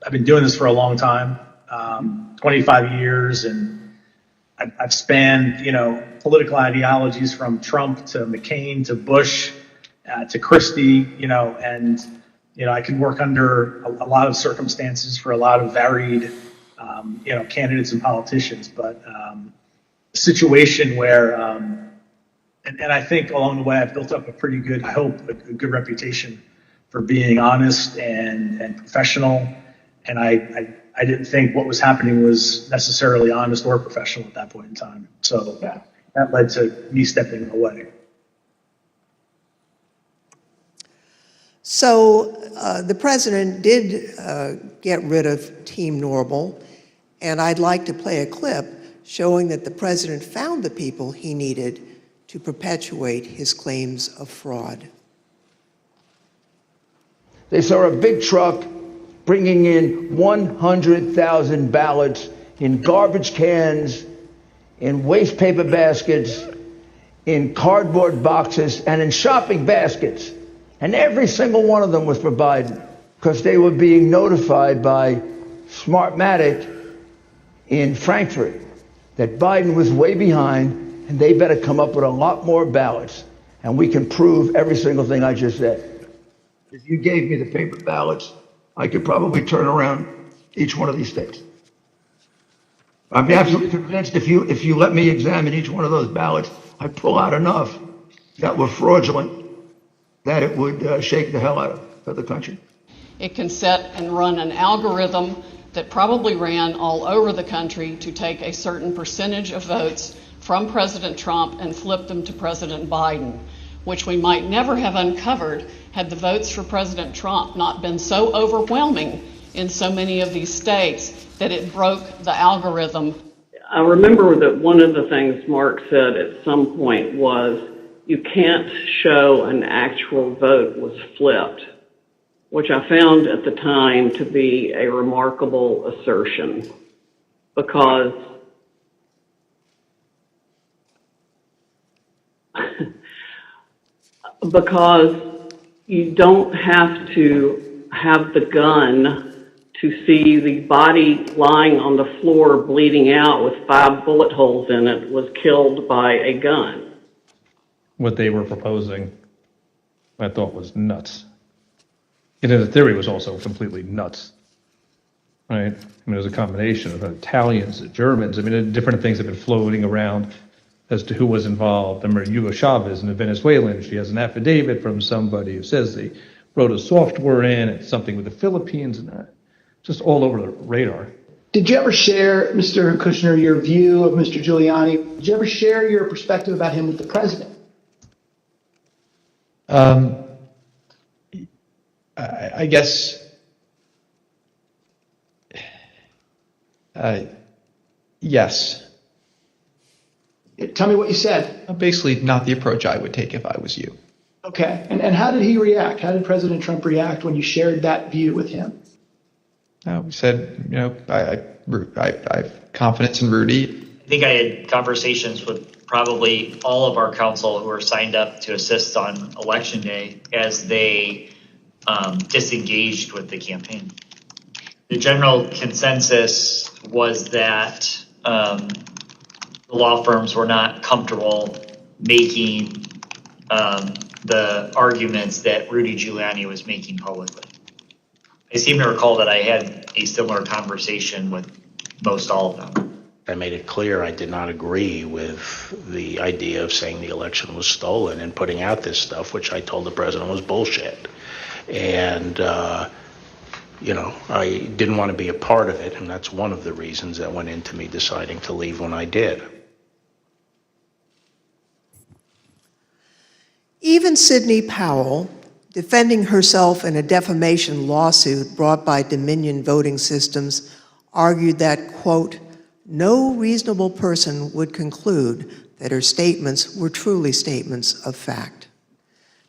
I've been doing this for a long time, 25 years, and I've spanned, political ideologies from Trump to McCain to Bush to Christie, and I can work under a lot of circumstances for a lot of varied, candidates and politicians, but a situation where, and I think along the way I've built up a pretty good, I hope, a good reputation for being honest and professional, and I didn't think what was happening was necessarily honest or professional at that point in time. So that led to me stepping away. So the president did get rid of Team Normal, and I'd like to play a clip showing that the president found the people he needed to perpetuate his claims of fraud. They saw a big truck bringing in 100,000 ballots in garbage cans, in waste paper baskets, in cardboard boxes, and in shopping baskets. And every single one of them was for Biden because they were being notified by Smartmatic in Frankfurt that Biden was way behind and they better come up with a lot more ballots. And we can prove every single thing I just said. If you gave me the paper ballots, I could probably turn around each one of these states. I'm absolutely convinced if you let me examine each one of those ballots, I pull out enough that were fraudulent that it would shake the hell out of the country. It can set and run an algorithm that probably ran all over the country to take a certain percentage of votes from President Trump and flip them to President Biden, which we might never have uncovered had the votes for President Trump not been so overwhelming in so many of these states that it broke the algorithm. I remember that one of the things Mark said at some point was, you can't show an actual vote was flipped, which I found at the time to be a remarkable assertion because you don't have to have the gun to see the body lying on the floor bleeding out with 5 bullet holes in it was killed by a gun. What they were proposing, I thought was nuts. And the theory was also completely nuts, right? I mean, it was a combination of Italians, Germans. I mean, different things have been floating around as to who was involved. I remember Hugo Chavez and the Venezuelan. She has an affidavit from somebody who says they wrote a software in, it's something with the Philippines, and just all over the radar. Did you ever share, Mr. Kushner, your view of Mr. Giuliani? Did you ever share your perspective about him with the president? I guess, yes. Tell me what you said. Basically, not the approach I would take if I was you. Okay. And how did he react? How did President Trump react when you shared that view with him? We said, I have confidence in Rudy. I think I had conversations with probably all of our council who are signed up to assist on election day as they disengaged with the campaign. the general consensus was that the law firms were not comfortable making the arguments that Rudy Giuliani was making publicly. I seem to recall that I had a similar conversation with most all of them. I made it clear I did not agree with the idea of saying the election was stolen and putting out this stuff, which I told the president was bullshit. And, you know, I didn't want to be a part of it, and that's one of the reasons that went into me deciding to leave when I did. Even Sidney Powell, defending herself in a defamation lawsuit brought by Dominion Voting Systems, argued that, quote, no reasonable person would conclude that her statements were truly statements of fact.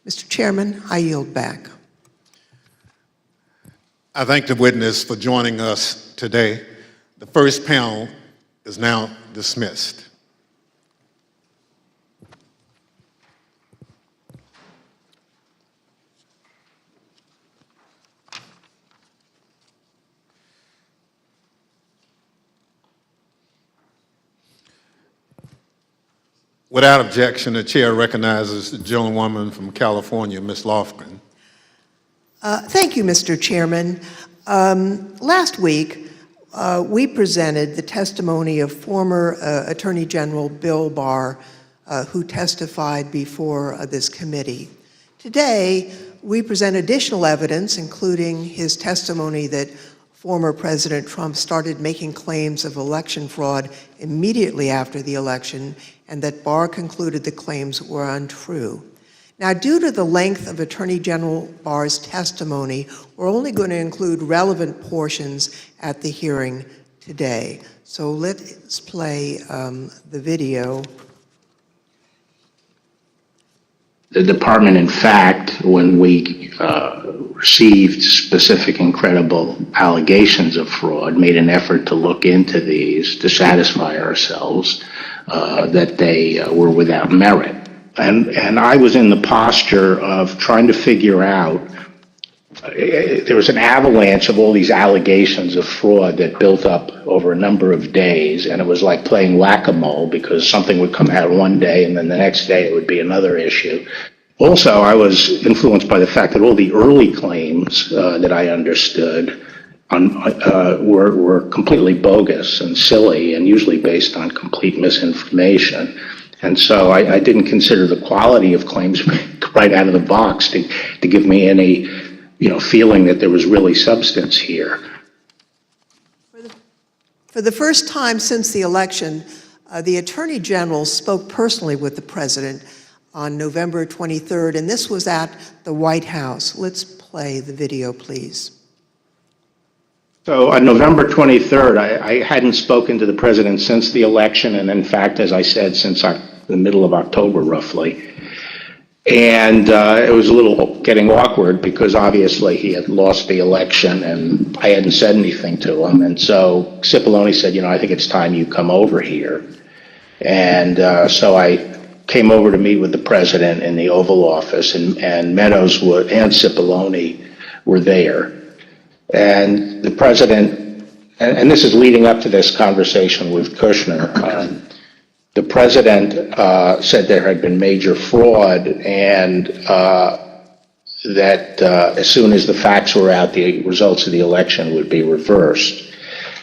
Mr. Chairman, I yield back. I thank the witness for joining us today. The first panel is now dismissed. Without objection, the chair recognizes the gentlewoman from California, Ms. Lofgren. Thank you, Mr. Chairman. Last week, we presented the testimony of former Attorney General Bill Barr, who testified before this committee. Today, we present additional evidence, including his testimony that former President Trump started making claims of election fraud immediately after the election, and that Barr concluded the claims were untrue. Now, due to the length of Attorney General Barr's testimony, we're only going to include relevant portions at the hearing today. So let's play the video. The department, in fact, when we received specific and credible allegations of fraud, made an effort to look into these to satisfy ourselves that they were without merit. And I was in the posture of trying to figure out, there was an avalanche of all these allegations of fraud that built up over a number of days, and it was like playing whack-a-mole because something would come out one day and then the next day it would be another issue. Also, I was influenced by the fact that all the early claims that I understood were completely bogus and silly and usually based on complete misinformation. And so I didn't consider the quality of claims right out of the box to give me any, feeling that there was really substance here. For the first time since the election, the Attorney General spoke personally with the President on November 23rd, and this was at the White House. Let's play the video, please. So on November 23rd, I hadn't spoken to the President since the election, and in fact, as I said, since the middle of October, roughly. And it was a little getting awkward because obviously he had lost the election and I hadn't said anything to him. And so Cipollone said, I think it's time you come over here. And so I came over to meet with the President in the Oval Office, and Meadows and Cipollone were there. And the President, and this is leading up to this conversation with Kushner, the President said there had been major fraud and that as soon as the facts were out, the results of the election would be reversed.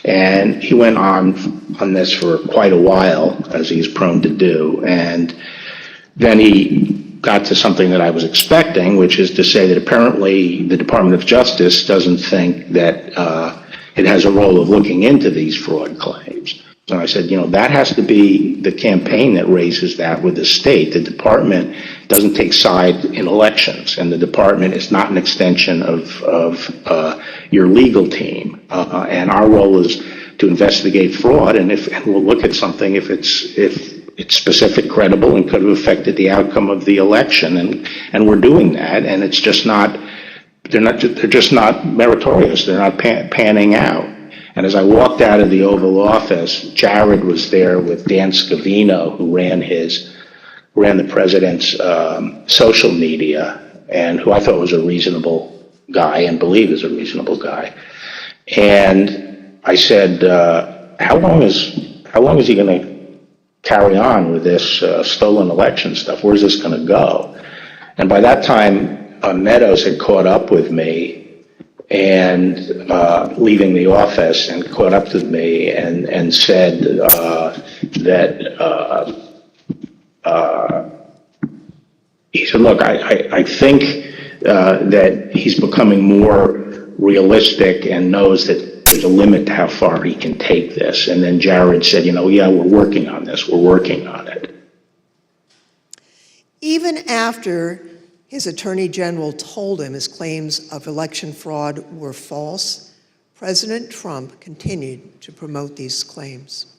And he went on this for quite a while, as he's prone to do. And then he got to something that I was expecting, which is to say that apparently the Department of Justice doesn't think that it has a role of looking into these fraud claims. And I said, that has to be the campaign that raises that with the state. The department doesn't take side in elections, and the department is not an extension of your legal team. And our role is to investigate fraud, and we'll look at something if it's specific, credible, and could have affected the outcome of the election. And we're doing that, and it's just not. They're just not meritorious. They're not panning out. And as I walked out of the Oval Office, Jared was there with Dan Scavino, who ran the President's social media, and who I thought was a reasonable guy and believe is a reasonable guy. And I said, how long is he going to carry on with this stolen election stuff? Where's this going to go? And by that time, Meadows had caught up with me and leaving the office and caught up with me and said that he said, look, I think that he's becoming more realistic and knows that there's a limit to how far he can take this. And then Jared said, yeah, we're working on this. We're working on it. Even after his attorney general told him his claims of election fraud were false, President Trump continued to promote these claims.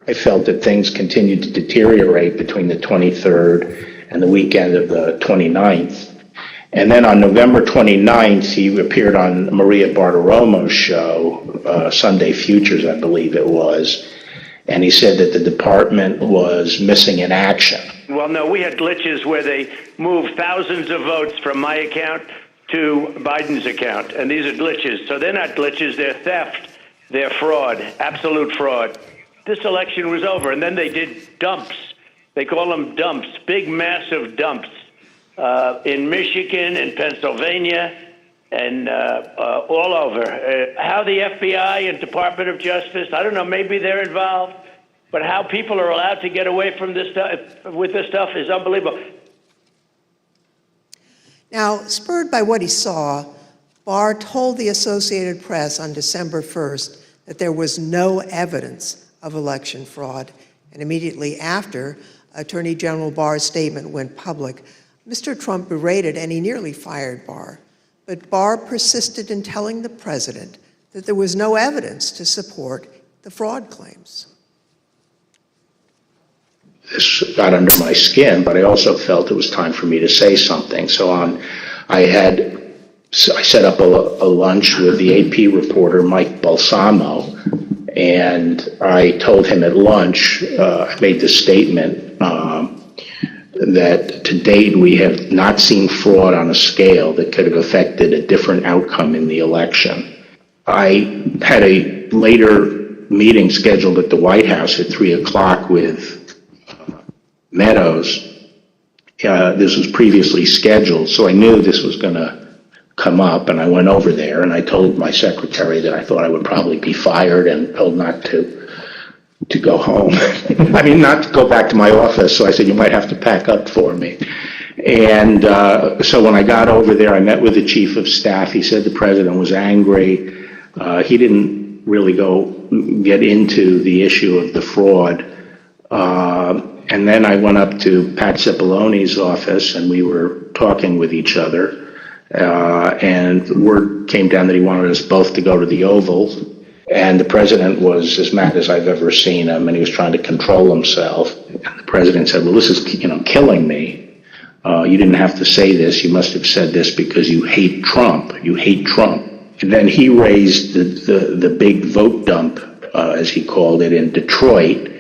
I felt that things continued to deteriorate between the 23rd and the weekend of the 29th. And then on November 29th, he appeared on Maria Bartiromo's show, Sunday Futures, I believe it was, and he said that the department was missing in action. Well, no, we had glitches where they moved thousands of votes from my account to Biden's account, and these are glitches. So they're not glitches, they're theft, they're fraud, absolute fraud. This election was over, and then they did dumps. They call them dumps, big, massive dumps in Michigan and Pennsylvania and all over. How the FBI and Department of Justice, I don't know, maybe they're involved, but how people are allowed to get away from this stuff with this stuff is unbelievable. Now, spurred by what he saw, Barr told the Associated Press on December 1st that there was no evidence of election fraud. And immediately after Attorney General Barr's statement went public, Mr. Trump berated and he nearly fired Barr. But Barr persisted in telling the president that there was no evidence to support the fraud claims. This got under my skin, but I also felt it was time for me to say something. So I set up a lunch with the AP reporter, Mike Balsamo, and I told him at lunch, I made this statement that to date we have not seen fraud on a scale that could have affected a different outcome in the election. I had a later meeting scheduled at the White House at 3:00 with Meadows. This was previously scheduled, so I knew this was going to come up, and I went over there and I told my secretary that I thought I would probably be fired and told not to go home. I mean, not to go back to my office. So I said, you might have to pack up for me. And so when I got over there, I met with the chief of staff. He said the president was angry. He didn't really get into the issue of the fraud. And then I went up to Pat Cipolloni's office and we were talking with each other. And word came down that he wanted us both to go to the Oval. And the president was as mad as I've ever seen him, and he was trying to control himself. And the president said, well, this is killing me. You didn't have to say this. You must have said this because you hate Trump. You hate Trump. And then he raised the big vote dump, as he called it, in Detroit.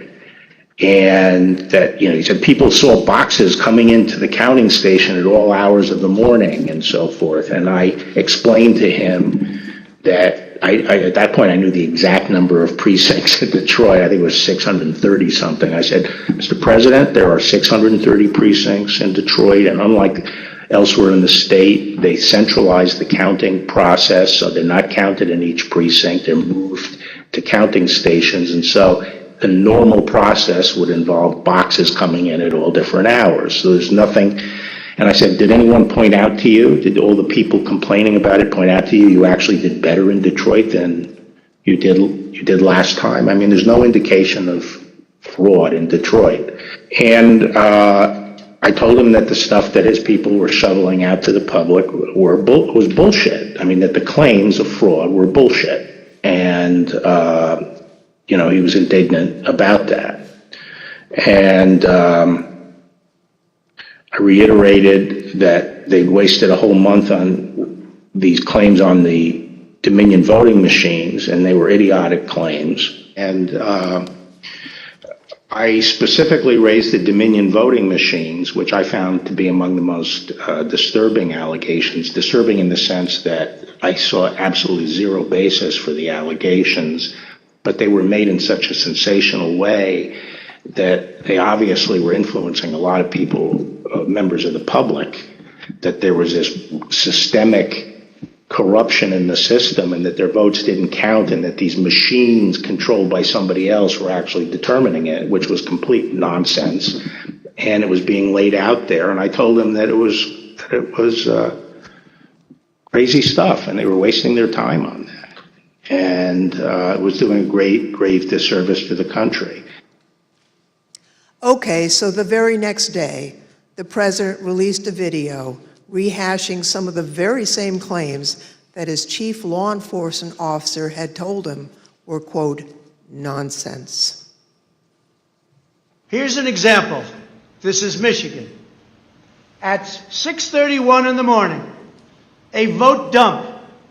And that, he said people saw boxes coming into the counting station at all hours of the morning and so forth. And I explained to him that at that point I knew the exact number of precincts in Detroit. I think it was 630 something. I said, Mr. President, there are 630 precincts in Detroit, and unlike elsewhere in the state, they centralized the counting process, so they're not counted in each precinct. They're moved to counting stations, and so the normal process would involve boxes coming in at all different hours. So there's nothing. And I said, did anyone point out to you, did all the people complaining about it point out to you, you actually did better in Detroit than you did last time? I mean, there's no indication of fraud in Detroit. And I told him that the stuff that his people were shoveling out to the public was bullshit. I mean, that the claims of fraud were bullshit. And, he was indignant about that. And I reiterated that they'd wasted a whole month on these claims on the Dominion voting machines, and they were idiotic claims. And I specifically raised the Dominion voting machines, which I found to be among the most disturbing allegations. Disturbing in the sense that I saw absolutely zero basis for the allegations, but they were made in such a sensational way that they obviously were influencing a lot of people, members of the public, that there was this systemic corruption in the system and that their votes didn't count and that these machines controlled by somebody else were actually determining it, which was complete nonsense. And it was being laid out there. And I told them that it was crazy stuff and they were wasting their time on that. And it was doing a grave disservice to the country. Okay, so the very next day, the president released a video rehashing some of the very same claims that his chief law enforcement officer had told him were, quote, nonsense. Here's an example. This is Michigan. At 6:31 in the morning, a vote dump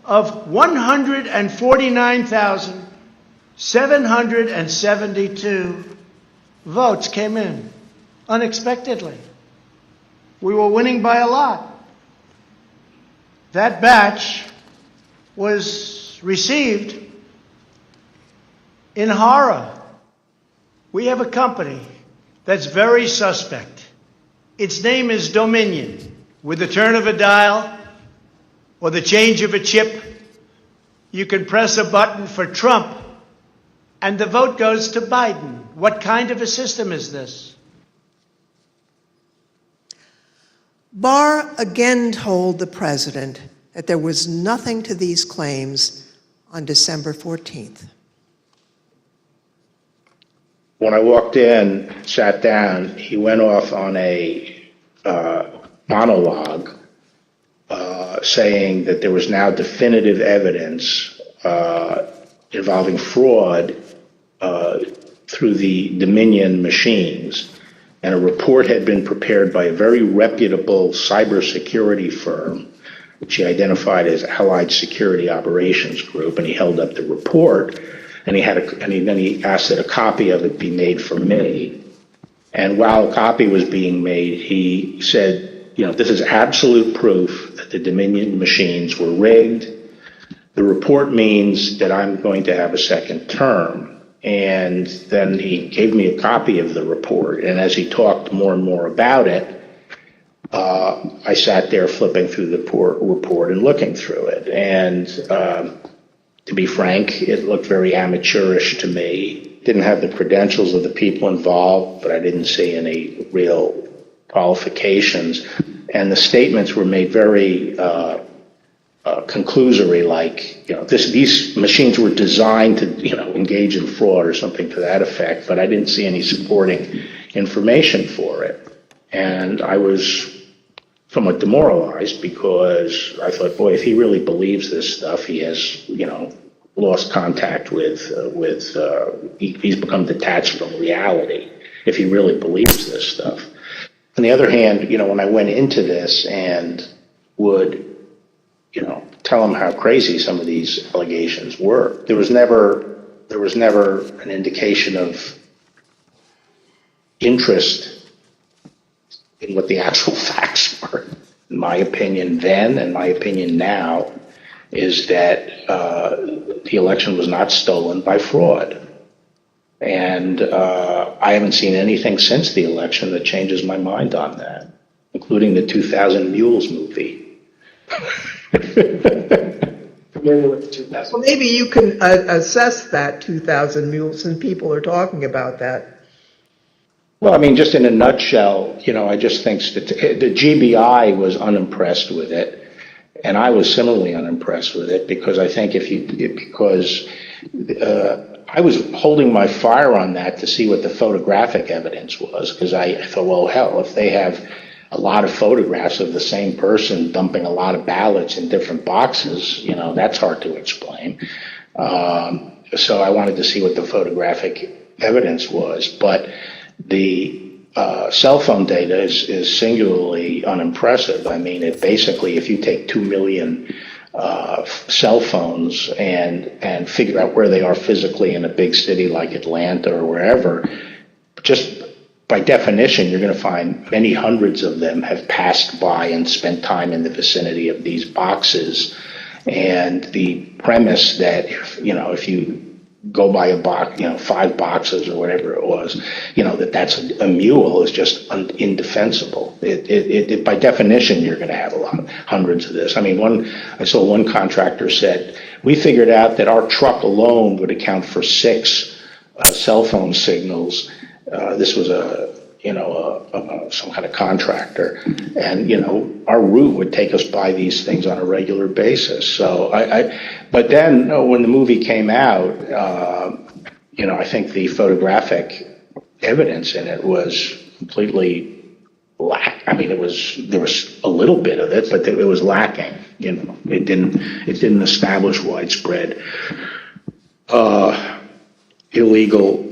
of 149,772 votes came in unexpectedly. We were winning by a lot. That batch was received in horror. We have a company that's very suspect. Its name is Dominion. With the turn of a dial or the change of a chip, you can press a button for Trump and the vote goes to Biden. What kind of a system is this? Barr again told the president that there was nothing to these claims on December 14th. When I walked in, sat down, he went off on a monologue saying that there was now definitive evidence involving fraud through the Dominion machines. And a report had been prepared by a very reputable cybersecurity firm, which he identified as Allied Security Operations Group, and he held up the report, and then he asked that a copy of it be made for me. And while a copy was being made, he said, this is absolute proof that the Dominion machines were rigged. The report means that I'm going to have a second term. And then he gave me a copy of the report. And as he talked more and more about it, I sat there flipping through the report and looking through it. And to be frank, it looked very amateurish to me. Didn't have the credentials of the people involved, but I didn't see any real qualifications. And the statements were made very conclusory, like, these machines were designed to, engage in fraud or something to that effect, but I didn't see any supporting information for it. And I was somewhat demoralized because I thought, boy, if he really believes this stuff, he has, lost contact with he's become detached from reality if he really believes this stuff. On the other hand, when I went into this and would tell him how crazy some of these allegations were, there was never an indication of interest in what the actual facts were. In my opinion then, and my opinion now, is that the election was not stolen by fraud. And I haven't seen anything since the election that changes my mind on that, including the 2000 Mules movie. Well, maybe you can assess that 2,000 mules, and people are talking about that. Well, just in a nutshell, I just think the GBI was unimpressed with it, and I was similarly unimpressed with it because I think I was holding my fire on that to see what the photographic evidence was, because I thought, well, hell, if they have a lot of photographs of the same person dumping a lot of ballots in different boxes, that's hard to explain. So I wanted to see what the photographic evidence was. But the cell phone data is singularly unimpressive. It basically, if you take 2 million cell phones and figure out where they are physically in a big city like Atlanta or wherever, just by definition, you're going to find many hundreds of them have passed by and spent time in the vicinity of these boxes. And the premise that, if you go by a box, 5 boxes or whatever it was, that's a mule is just indefensible. It by definition, you're going to have hundreds of this. I mean, I saw one contractor said, we figured out that our truck alone would account for 6 cell phone signals. This was some kind of contractor, and our route would take us by these things on a regular basis. So but then when the movie came out, I think the photographic evidence in it was completely I mean, there was a little bit of it, but it was lacking. It didn't establish widespread illegal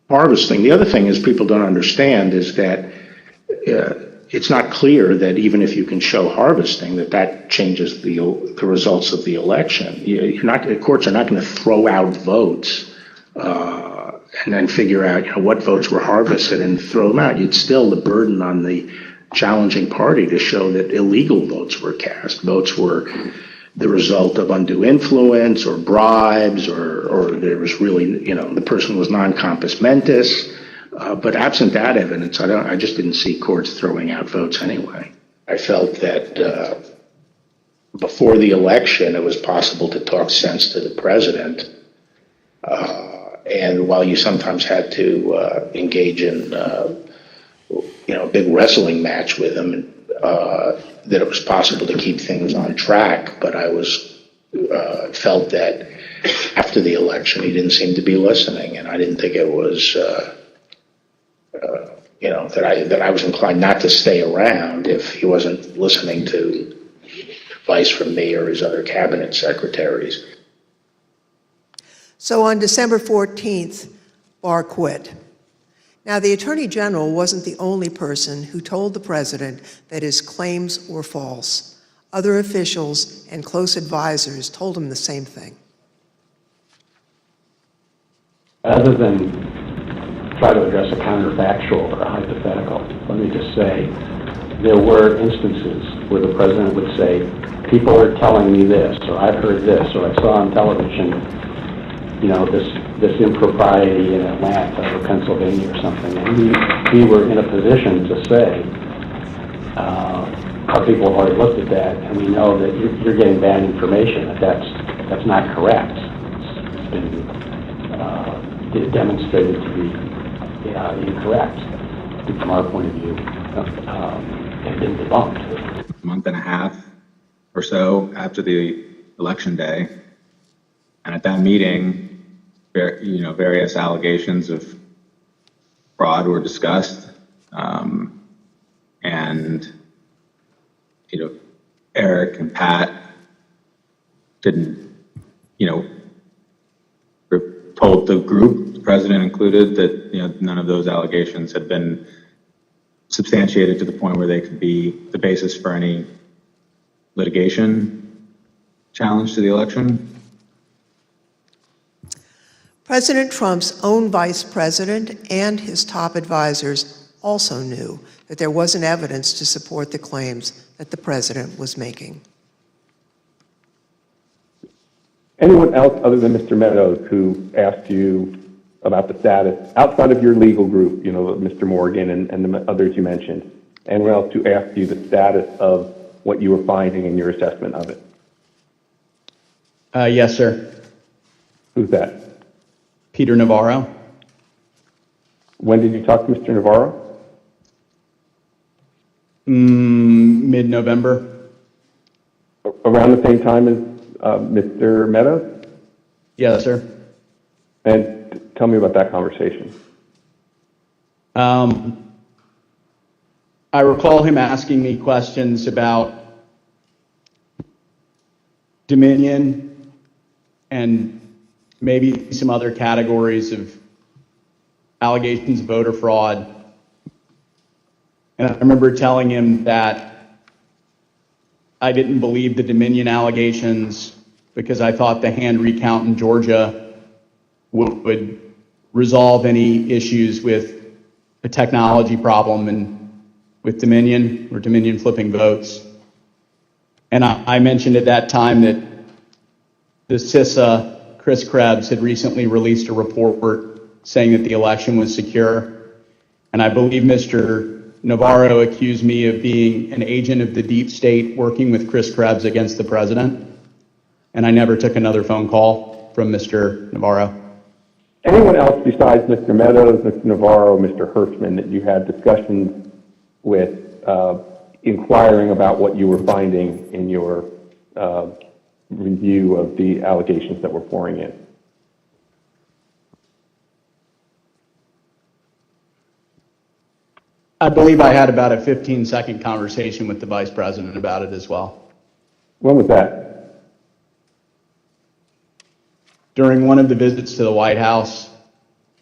harvesting. The other thing is people don't understand is that it's not clear that even if you can show harvesting, that changes the results of the election. The courts are not going to throw out votes and then figure out what votes were harvested and throw them out. It's still the burden on the challenging party to show that illegal votes were cast. Votes were the result of undue influence or bribes, or there was really, the person was non compos mentis. But absent that evidence, I just didn't see courts throwing out votes anyway. I felt that before the election, it was possible to talk sense to the president. And while you sometimes had to engage in, a big wrestling match with him, that it was possible to keep things on track, but I felt that after the election he didn't seem to be listening, and I didn't think it was that I was inclined not to stay around if he wasn't listening to advice from me or his other cabinet secretaries. So on December 14th, Barr quit. Now, the Attorney General wasn't the only person who told the president that his claims were false. Other officials and close advisors told him the same thing. Rather than try to address a counterfactual or a hypothetical, let me just say there were instances where the president would say, people are telling me this, or I've heard this, or I saw on television, this impropriety in Atlanta or Pennsylvania or something, and we were in a position to say, our people have already looked at that, and we know that you're getting bad information, that's not correct. It's been demonstrated to be incorrect from our point of view, and been debunked. A month and a half or so after the election day, and at that meeting, various allegations of fraud were discussed, and Eric and Pat didn't, told the group, the president included, that none of those allegations had been substantiated to the point where they could be the basis for any litigation challenge to the election. President Trump's own vice president and his top advisors also knew that there wasn't evidence to support the claims that the president was making. Anyone else other than Mr. Meadows who asked you about the status, outside of your legal group, Mr. Morgan and the others you mentioned, anyone else who asked you the status of what you were finding and your assessment of it? Yes, sir. Who's that? Peter Navarro. When did you talk to Mr. Navarro? Mid-November. Around the same time as Mr. Meadows? Yes, sir. And tell me about that conversation. I recall him asking me questions about Dominion and maybe some other categories of allegations of voter fraud. And I remember telling him that I didn't believe the Dominion allegations because I thought the hand recount in Georgia would resolve any issues with a technology problem and with Dominion or Dominion flipping votes. And I mentioned at that time that the CISA, Chris Krebs, had recently released a report saying that the election was secure. And I believe Mr. Navarro accused me of being an agent of the deep state working with Chris Krebs against the president. And I never took another phone call from Mr. Navarro. Anyone else besides Mr. Meadows, Mr. Navarro, Mr. Hirschman that you had discussions with inquiring about what you were finding in your review of the allegations that were pouring in? I believe I had about a 15-second conversation with the vice president about it as well. When was that? During one of the visits to the White House.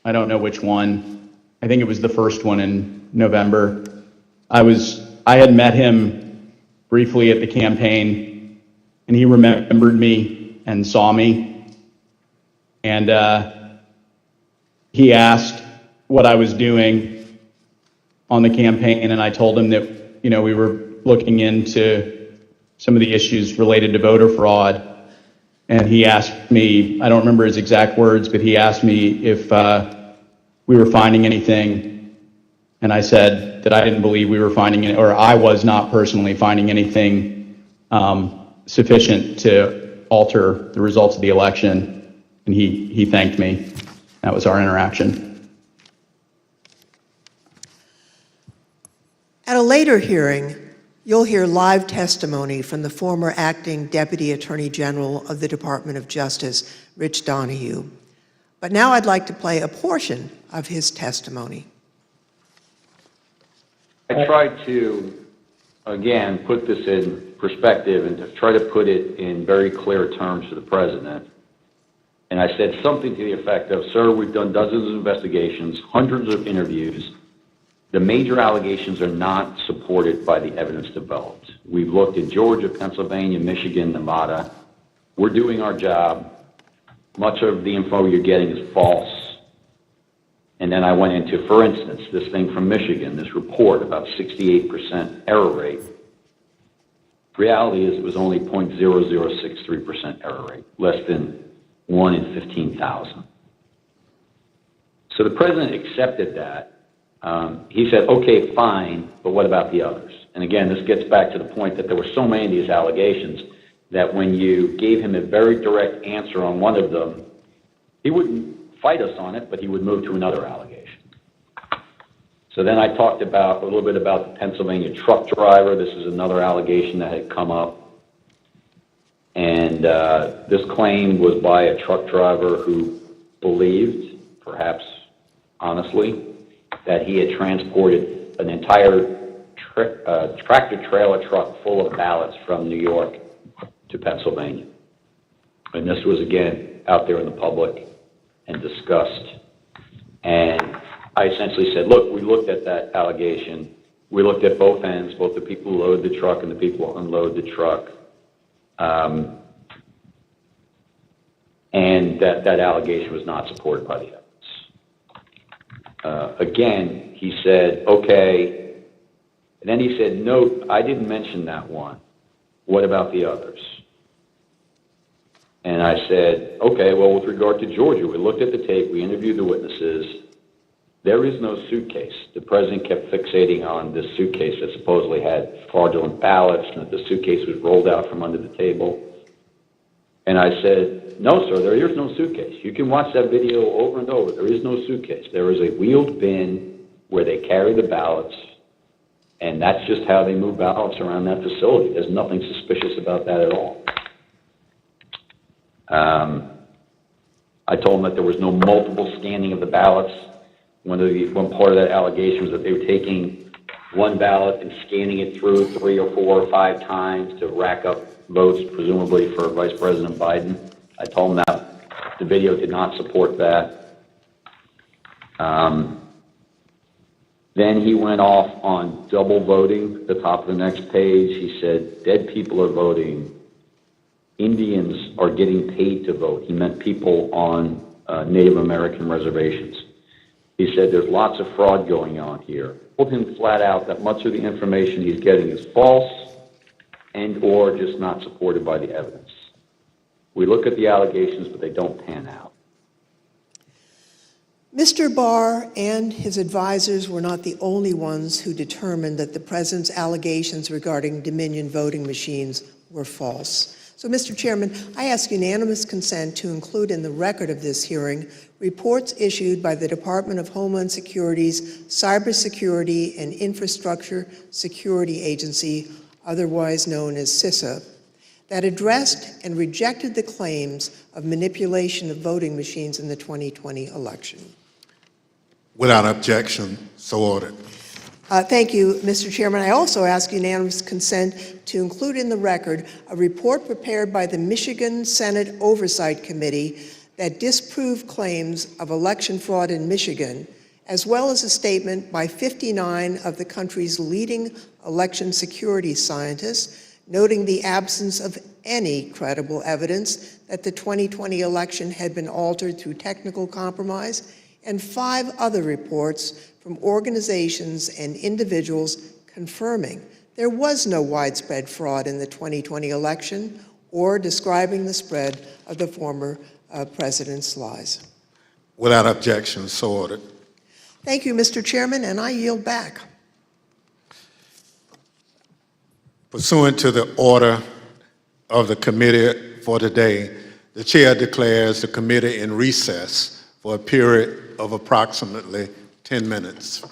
I don't know which one. I think it was the first one in November. I had met him briefly at the campaign, and he remembered me and saw me. And he asked what I was doing on the campaign, and I told him that, we were looking into some of the issues related to voter fraud. And he asked me, I don't remember his exact words, but he asked me if we were finding anything. And I said that I didn't believe we were finding it, or I was not personally finding anything sufficient to alter the results of the election. And he thanked me. That was our interaction. At a later hearing, you'll hear live testimony from the former acting Deputy Attorney General of the Department of Justice, Rich Donahue. But now I'd like to play a portion of his testimony. I tried to, again, put this in perspective and to try to put it in very clear terms to the president. And I said something to the effect of, sir, we've done dozens of investigations, hundreds of interviews. The major allegations are not supported by the evidence developed. We've looked at Georgia, Pennsylvania, Michigan, Nevada. We're doing our job. Much of the info you're getting is false. And then I went into, for instance, this thing from Michigan, this report about 68% error rate. Reality is it was only 0.0063% error rate, less than 1 in 15,000. So the president accepted that. He said, okay, fine, but what about the others? And again, this gets back to the point that there were so many of these allegations that when you gave him a very direct answer on one of them, he wouldn't fight us on it, but he would move to another allegation. So then I talked about a little bit about the Pennsylvania truck driver. This is another allegation that had come up. And this claim was by a truck driver who believed, perhaps honestly, that he had transported an entire tractor-trailer truck full of ballots from New York to Pennsylvania. And this was, again, out there in the public and discussed. And I essentially said, look, we looked at that allegation. We looked at both ends, both the people who load the truck and the people who unload the truck. And that allegation was not supported by the evidence. Again, he said, okay. And then he said, no, I didn't mention that one. What about the others? And I said, okay, well, with regard to Georgia, we looked at the tape, we interviewed the witnesses. There is no suitcase. The president kept fixating on this suitcase that supposedly had fraudulent ballots and that the suitcase was rolled out from under the table. And I said, no, sir, there is no suitcase. You can watch that video over and over. There is no suitcase. There is a wheeled bin where they carry the ballots, and that's just how they move ballots around that facility. There's nothing suspicious about that at all. I told them that there was no multiple scanning of the ballots. One part of that allegation was that they were taking one ballot and scanning it through 3 or 4 or 5 times to rack up votes, presumably for Vice President Biden. I told him that the video did not support that. Then he went off on double voting. At the top of the next page, he said, dead people are voting. Indians are getting paid to vote. He meant people on Native American reservations. He said there's lots of fraud going on here. Told him flat out that much of the information he's getting is false and or just not supported by the evidence. We look at the allegations, but they don't pan out. Mr. Barr and his advisors were not the only ones who determined that the president's allegations regarding Dominion voting machines were false. So, Mr. Chairman, I ask unanimous consent to include in the record of this hearing reports issued by the Department of Homeland Security's Cybersecurity and Infrastructure Security Agency, otherwise known as CISA, that addressed and rejected the claims of manipulation of voting machines in the 2020 election. Without objection, so ordered. Thank you, Mr. Chairman. I also ask unanimous consent to include in the record a report prepared by the Michigan Senate Oversight Committee that disproved claims of election fraud in Michigan, as well as a statement by 59 of the country's leading election security scientists, noting the absence of any credible evidence that the 2020 election had been altered through technical compromise, and 5 other reports from organizations and individuals confirming there was no widespread fraud in the 2020 election or describing the spread of the former president's lies. Without objection, so ordered. Thank you, Mr. Chairman, and I yield back. Pursuant to the order of the committee for today, the chair declares the committee in recess for a period of approximately 10 minutes.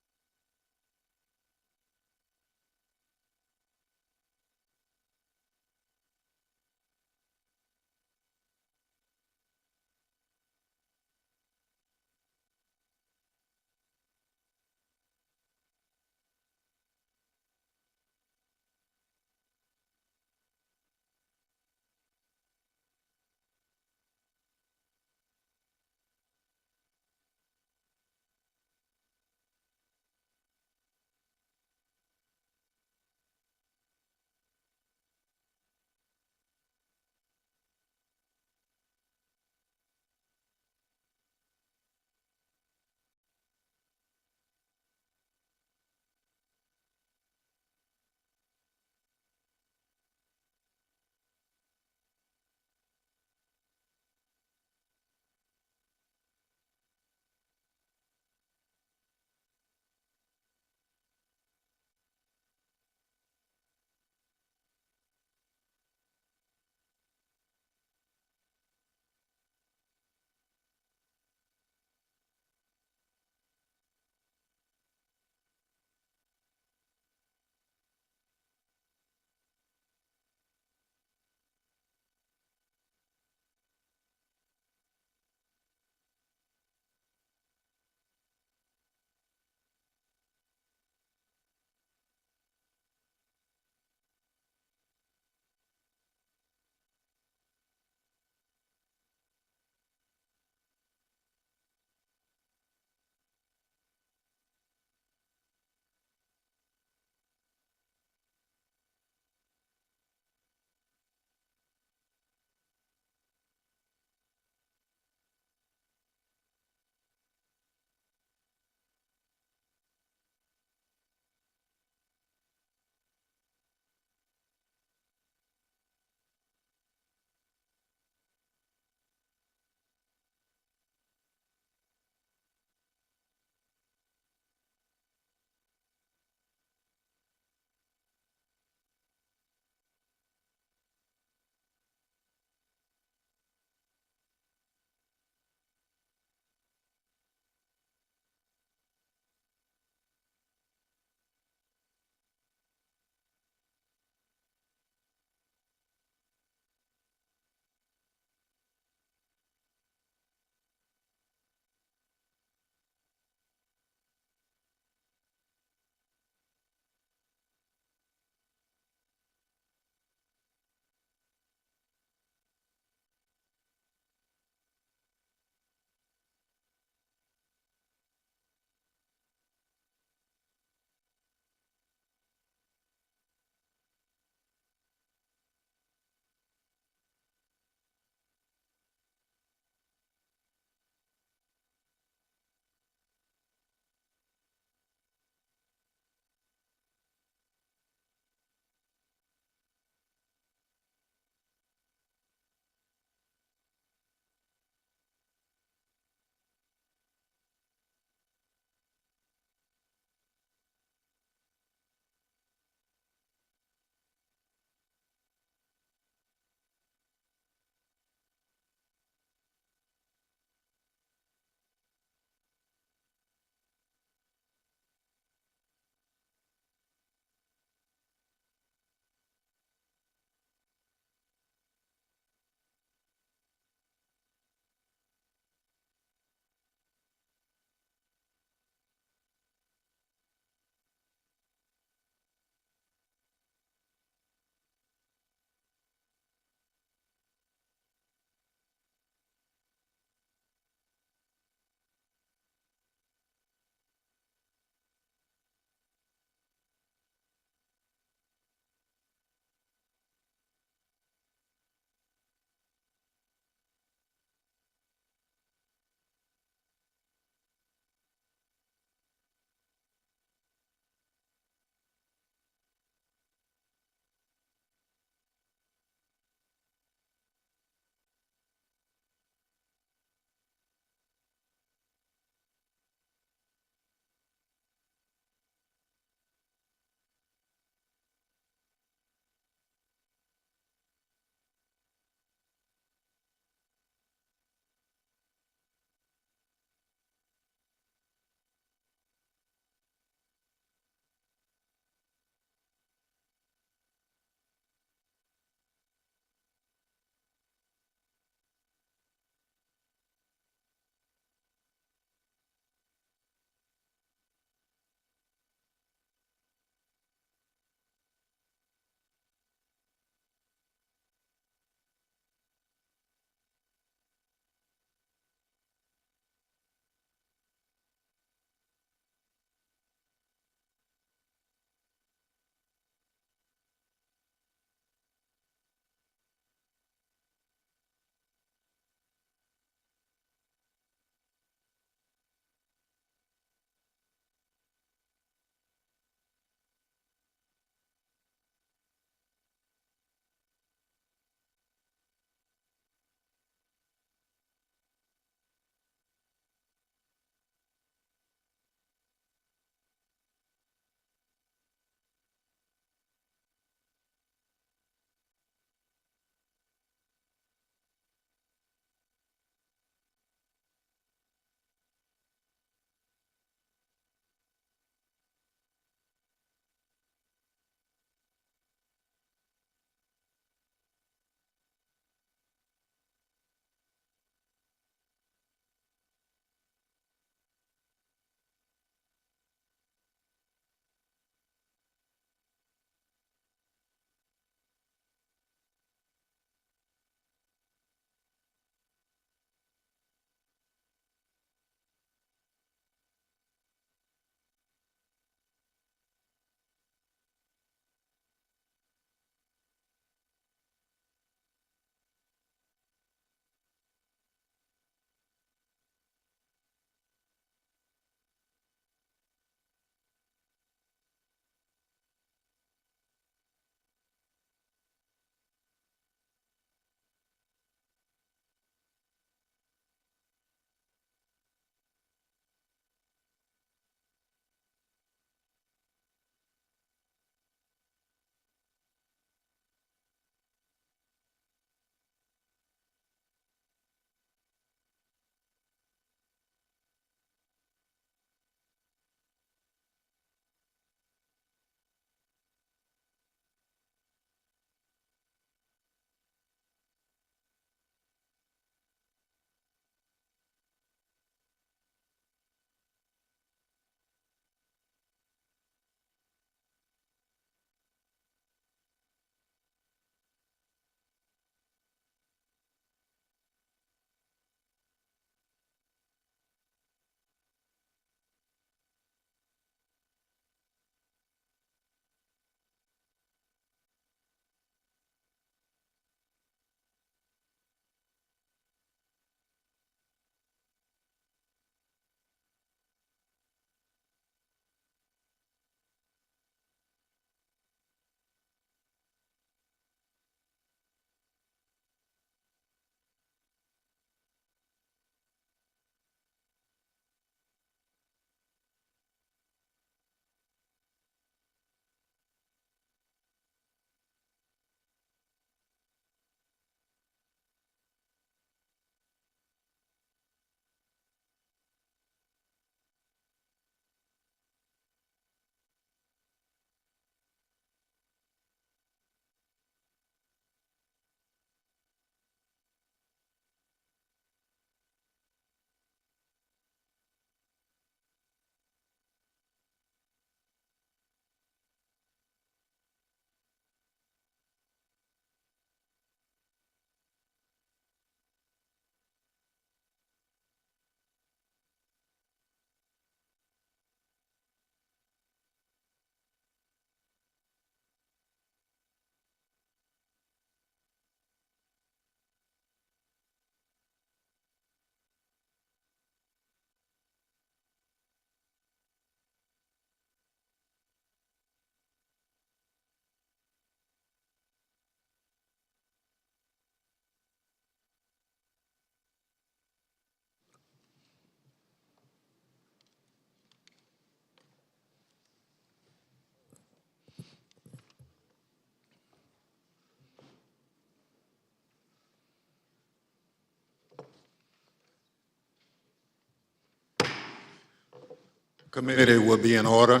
Committee will be in order.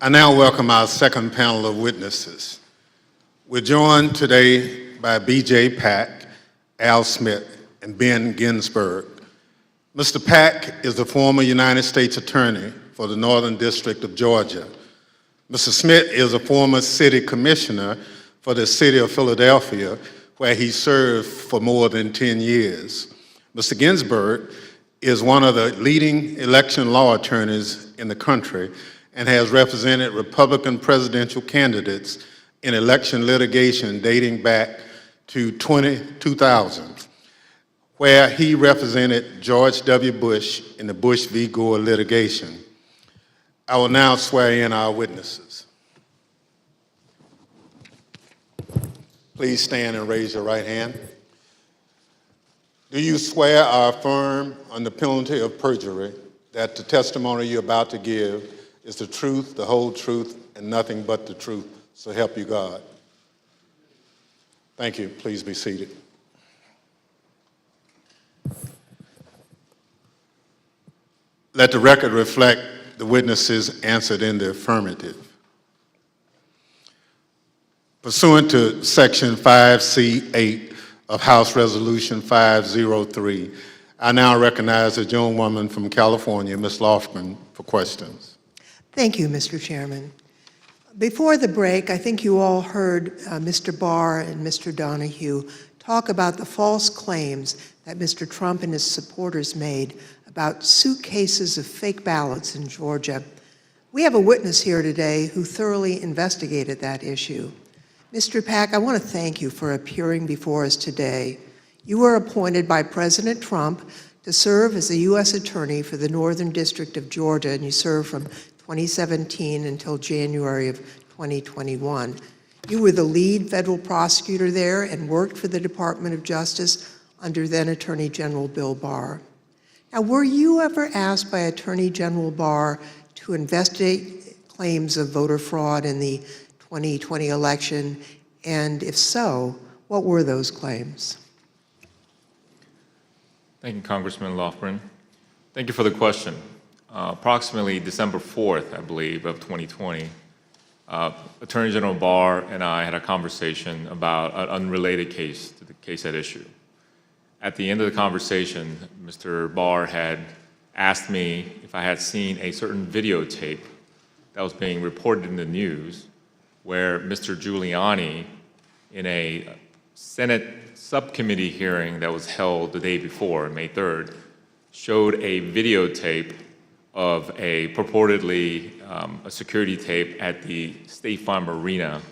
I now welcome our second panel of witnesses. We're joined today by B.J. Pack, Al Smith, and Ben Ginsberg. Mr. Pack is the former United States Attorney for the Northern District of Georgia. Mr. Smith is a former city commissioner for the city of Philadelphia, where he served for more than 10 years. Mr. Ginsberg is one of the leading election law attorneys in the country and has represented Republican presidential candidates in election litigation dating back to 2000, where he represented George W. Bush in the Bush v. Gore litigation. I will now swear in our witnesses. Please stand and raise your right hand. Do you swear or affirm on the penalty of perjury that the testimony you're about to give is the truth, the whole truth, and nothing but the truth? So help you God. Thank you. Please be seated. Let the record reflect the witnesses answered in the affirmative. Pursuant to Section 5C8 of House Resolution 503, I now recognize the gentlewoman from California, Ms. Lofgren, for questions. Thank you, Mr. Chairman. Before the break, I think you all heard Mr. Barr and Mr. Donahue talk about the false claims that Mr. Trump and his supporters made about suitcases of fake ballots in Georgia. We have a witness here today who thoroughly investigated that issue. Mr. Pack, I want to thank you for appearing before us today. You were appointed by President Trump to serve as a U.S. Attorney for the Northern District of Georgia, and you served from 2017 until January of 2021. You were the lead federal prosecutor there and worked for the Department of Justice under then Attorney General Bill Barr. Now, were you ever asked by Attorney General Barr to investigate claims of voter fraud in the 2020 election? And if so, what were those claims? Thank you, Congressman Lofgren. Thank you for the question. Approximately December 4th, I believe, of 2020, Attorney General Barr and I had a conversation about an unrelated case to the case at issue. At the end of the conversation, Mr. Barr had asked me if I had seen a certain videotape that was being reported in the news where Mr. Giuliani, in a Senate subcommittee hearing that was held the day before, May 3rd, showed a videotape of a purportedly a security tape at the State Farm Arena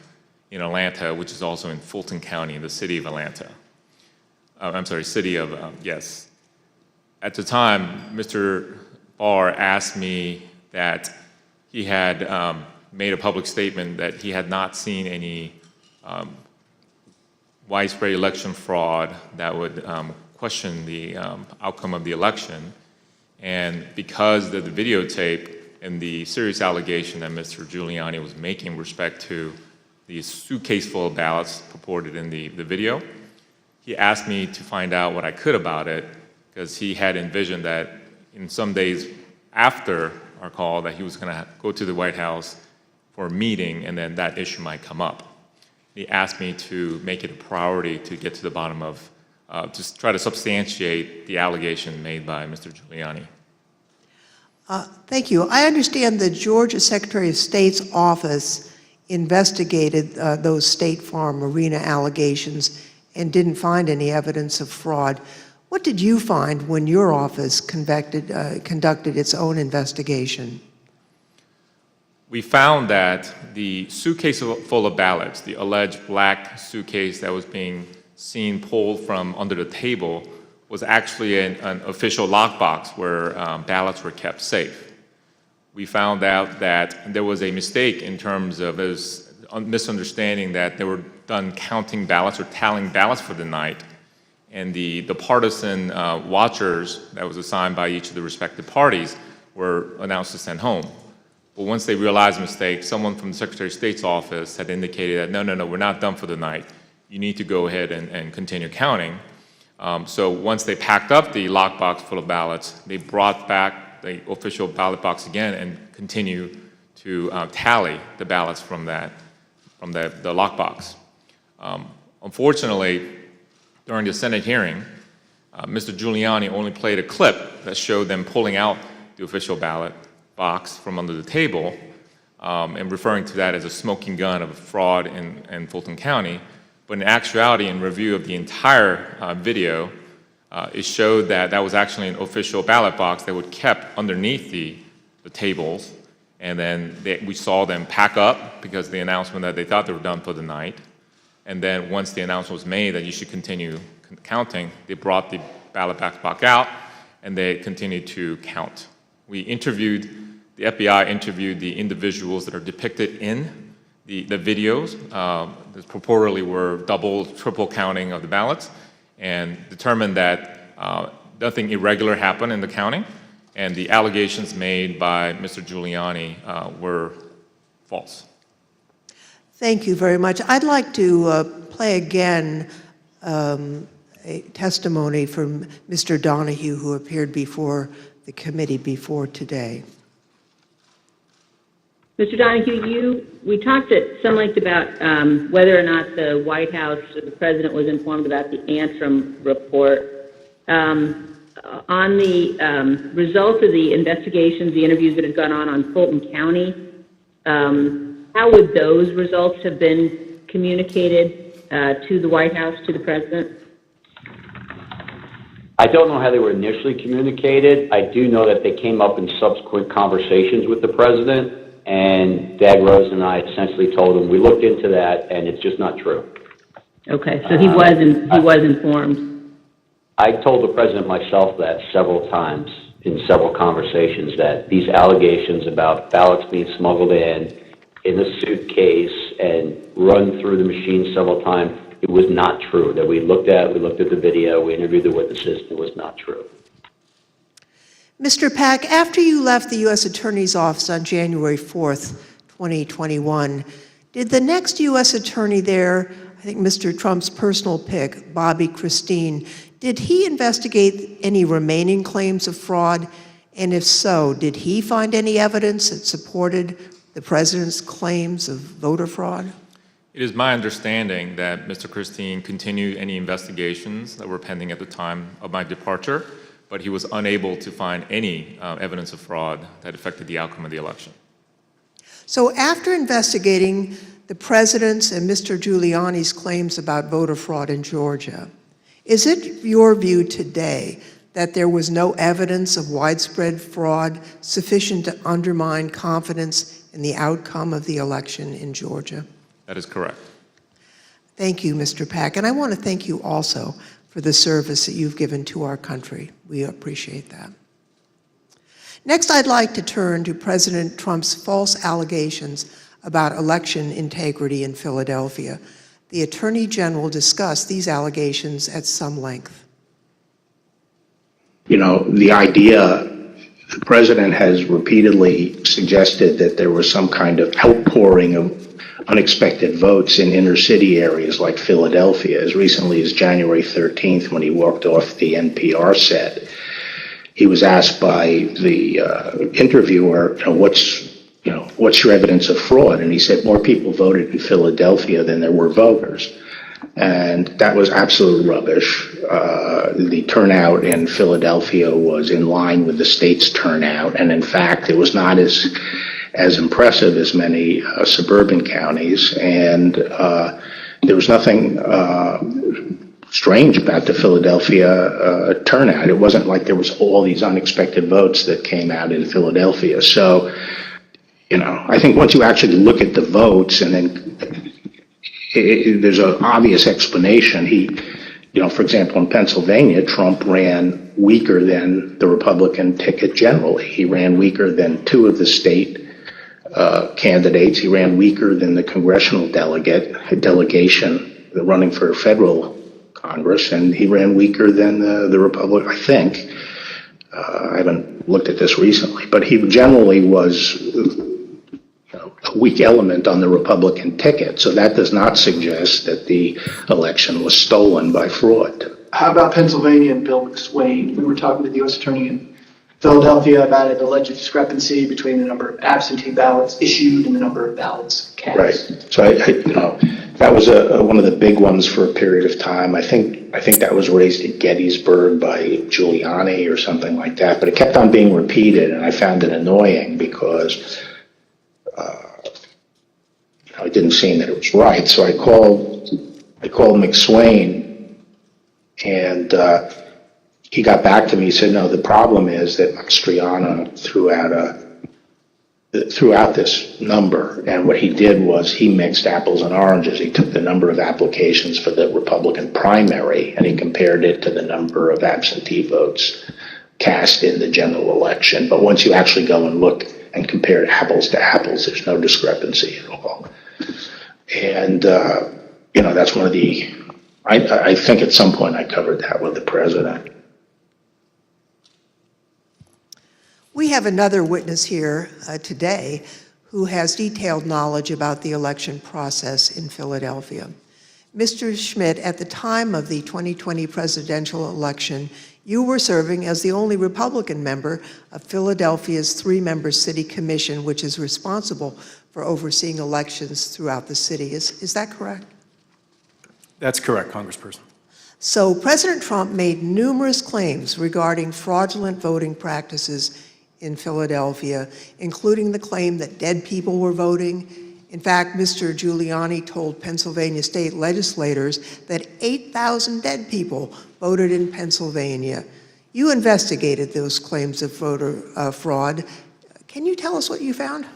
in Atlanta, which is also in Fulton County in the city of Atlanta. Yes. At the time, Mr. Barr asked me that he had made a public statement that he had not seen any widespread election fraud that would question the outcome of the election. And because of the videotape and the serious allegation that Mr. Giuliani was making with respect to the suitcase full of ballots purported in the video, he asked me to find out what I could about it, because he had envisioned that in some days after our call that he was going to go to the White House for a meeting, and then that issue might come up. He asked me to make it a priority to get to the bottom of, just try to substantiate the allegation made by Mr. Giuliani. Thank you. I understand the Georgia Secretary of State's office investigated those State Farm Arena allegations and didn't find any evidence of fraud. What did you find when your office conducted its own investigation? We found that the suitcase full of ballots, the alleged black suitcase that was being seen pulled from under the table, was actually an official lockbox where ballots were kept safe. We found out that there was a mistake in terms of a misunderstanding that they were done counting ballots or tallying ballots for the night, and the partisan watchers that was assigned by each of the respective parties were announced to send home. But once they realized the mistake, someone from the Secretary of State's office had indicated that, no, we're not done for the night. You need to go ahead and continue counting. So once they packed up the lockbox full of ballots, they brought back the official ballot box again and continue to tally the ballots from the lockbox. Unfortunately, during the Senate hearing, Mr. Giuliani only played a clip that showed them pulling out the official ballot box from under the table and referring to that as a smoking gun of fraud in Fulton County. But in actuality, in review of the entire video, it showed that that was actually an official ballot box that was kept underneath the tables. And then we saw them pack up because of the announcement that they thought they were done for the night. And then once the announcement was made that you should continue counting, they brought the ballot box back out and they continued to count. The FBI interviewed the individuals that are depicted in the videos that purportedly were double, triple counting of the ballots, and determined that nothing irregular happened in the counting, and the allegations made by Mr. Giuliani were false. Thank you very much. I'd like to play again a testimony from Mr. Donahue, who appeared before the committee before today. Mr. Donahue, we talked at some length about whether or not the White House or the president was informed about the Antrim report. On the results of the investigations, the interviews that have gone on Fulton County, how would those results have been communicated to the White House, to the president? I don't know how they were initially communicated. I do know that they came up in subsequent conversations with the president, and Dag Rose and I essentially told him, we looked into that, and it's just not true. Okay, so he was informed. I told the president myself that several times in several conversations, that these allegations about ballots being smuggled in a suitcase and run through the machine several times, it was not true. That we looked at the video, we interviewed the witnesses, it was not true. Mr. Pack, after you left the U.S. Attorney's Office on January 4th, 2021, did the next U.S. Attorney there, I think Mr. Trump's personal pick, Bobby Christine, did he investigate any remaining claims of fraud? And if so, did he find any evidence that supported the president's claims of voter fraud? It is my understanding that Mr. Christine continued any investigations that were pending at the time of my departure, but he was unable to find any evidence of fraud that affected the outcome of the election. So after investigating the president's and Mr. Giuliani's claims about voter fraud in Georgia, is it your view today that there was no evidence of widespread fraud sufficient to undermine confidence in the outcome of the election in Georgia? That is correct. Thank you, Mr. Pack. And I want to thank you also for the service that you've given to our country. We appreciate that. Next, I'd like to turn to President Trump's false allegations about election integrity in Philadelphia. The Attorney General discussed these allegations at some length. You know, the idea, the president has repeatedly suggested that there was some kind of outpouring of unexpected votes in inner city areas like Philadelphia. As recently as January 13th, when he walked off the NPR set, he was asked by the interviewer, what's your evidence of fraud? And he said more people voted in Philadelphia than there were voters. And that was absolute rubbish. The turnout in Philadelphia was in line with the state's turnout. And in fact, it was not as impressive as many suburban counties. And there was nothing strange about the Philadelphia turnout. It wasn't like there was all these unexpected votes that came out in Philadelphia. So, I think once you actually look at the votes and then there's an obvious explanation. For example, in Pennsylvania, Trump ran weaker than the Republican ticket generally. He ran weaker than two of the state candidates. He ran weaker than the congressional delegation running for federal Congress, and he ran weaker than the Republican, I think. I haven't looked at this recently, but he generally was a weak element on the Republican ticket. So that does not suggest that the election was stolen by fraud. How about Pennsylvania and Bill McSwain? We were talking to the U.S. Attorney in Philadelphia about an alleged discrepancy between the number of absentee ballots issued and the number of ballots cast. Right. So that was one of the big ones for a period of time. I think that was raised at Gettysburg by Giuliani or something like that. But it kept on being repeated, and I found it annoying because it didn't seem that it was right. So I called McSwain, and he got back to me. He said, "No, the problem is that Mastriano threw out this number, and what he did was he mixed apples and oranges. He took the number of applications for the Republican primary and he compared it to the number of absentee votes cast in the general election. But once you actually go and look and compare apples to apples, there's no discrepancy at all." And that's one of the. I think at some point I covered that with the president. We have another witness here today who has detailed knowledge about the election process in Philadelphia. Mr. Schmidt, at the time of the 2020 presidential election, you were serving as the only Republican member of Philadelphia's three-member city commission, which is responsible for overseeing elections throughout the city. Is that correct? That's correct, Congressperson. So President Trump made numerous claims regarding fraudulent voting practices in Philadelphia, including the claim that dead people were voting. In fact, Mr. Giuliani told Pennsylvania state legislators that 8,000 dead people voted in Pennsylvania. You investigated those claims of voter fraud. Can you tell us what you found?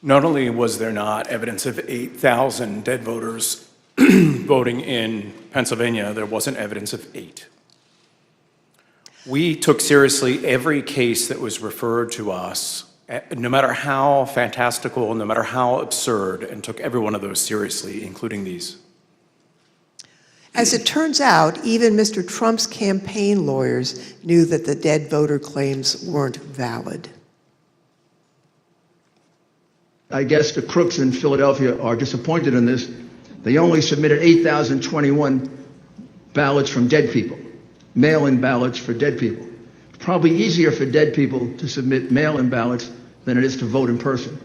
Not only was there not evidence of 8,000 dead voters voting in Pennsylvania, there wasn't evidence of 8. We took seriously every case that was referred to us, no matter how fantastical, no matter how absurd, and took every one of those seriously, including these. As it turns out, even Mr. Trump's campaign lawyers knew that the dead voter claims weren't valid. I guess the crooks in Philadelphia are disappointed in this. They only submitted 8,021 ballots from dead people, mail-in ballots for dead people. It's probably easier for dead people to submit mail-in ballots than it is to vote in person.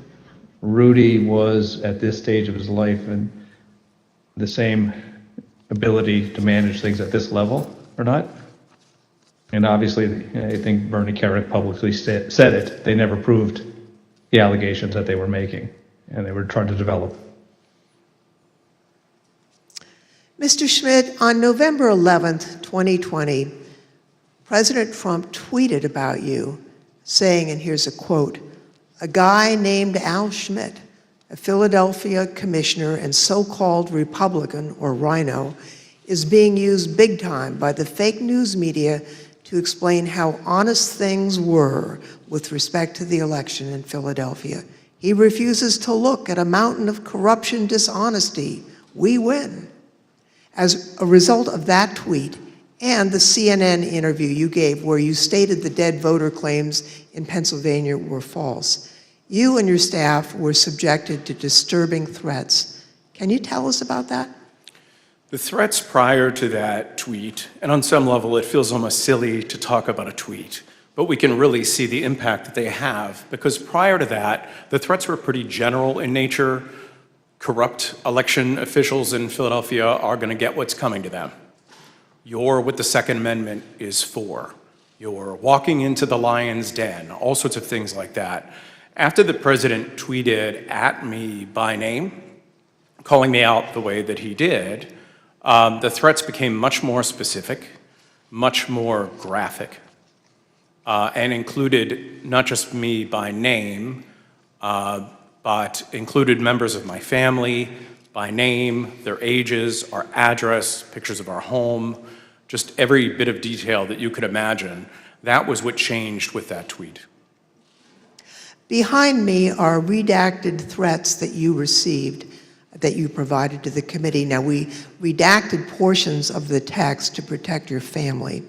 Rudy was at this stage of his life and the same ability to manage things at this level or not. And obviously, I think Bernie Kerik publicly said it. They never proved the allegations that they were making, and they were trying to develop. Mr. Schmidt, on November 11th, 2020, President Trump tweeted about you, saying, and here's a quote, "A guy named Al Schmidt, a Philadelphia commissioner and so-called Republican, or rhino, is being used big time by the fake news media to explain how honest things were with respect to the election in Philadelphia. He refuses to look at a mountain of corruption, dishonesty. We win." As a result of that tweet and the CNN interview you gave where you stated the dead voter claims in Pennsylvania were false, you and your staff were subjected to disturbing threats. Can you tell us about that? The threats prior to that tweet, and on some level it feels almost silly to talk about a tweet, but we can really see the impact that they have, because prior to that, the threats were pretty general in nature. Corrupt election officials in Philadelphia are going to get what's coming to them. You're what the Second Amendment is for. You're walking into the lion's den, all sorts of things like that. After the president tweeted at me by name, calling me out the way that he did, the threats became much more specific, much more graphic, and included not just me by name, but included members of my family by name, their ages, our address, pictures of our home, just every bit of detail that you could imagine. That was what changed with that tweet. Behind me are redacted threats that you received, that you provided to the committee. Now, we redacted portions of the text to protect your family.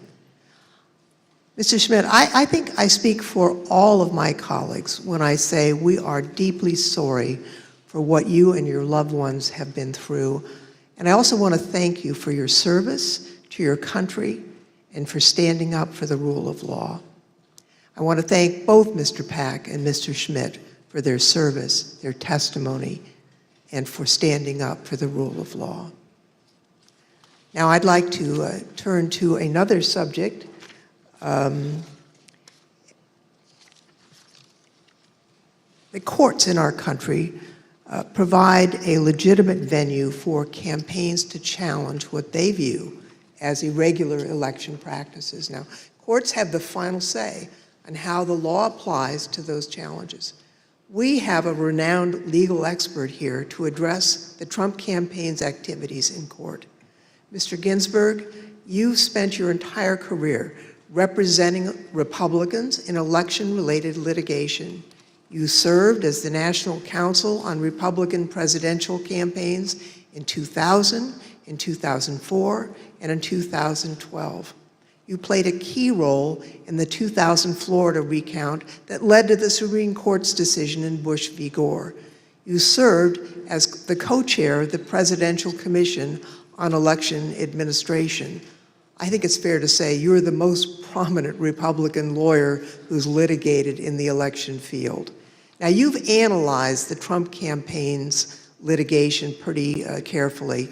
Mr. Schmidt, I think I speak for all of my colleagues when I say we are deeply sorry for what you and your loved ones have been through. And I also want to thank you for your service to your country and for standing up for the rule of law. I want to thank both Mr. Pack and Mr. Schmidt for their service, their testimony, and for standing up for the rule of law. Now I'd like to turn to another subject. The courts in our country provide a legitimate venue for campaigns to challenge what they view as irregular election practices. Now, courts have the final say on how the law applies to those challenges. We have a renowned legal expert here to address the Trump campaign's activities in court. Mr. Ginsburg, you've spent your entire career representing Republicans in election-related litigation. You served as the National Counsel on Republican presidential campaigns in 2000, in 2004, and in 2012. You played a key role in the 2000 Florida recount that led to the Supreme Court's decision in Bush v. Gore. You served as the co-chair of the Presidential Commission on Election Administration. I think it's fair to say you're the most prominent Republican lawyer who's litigated in the election field. Now, you've analyzed the Trump campaign's litigation pretty carefully.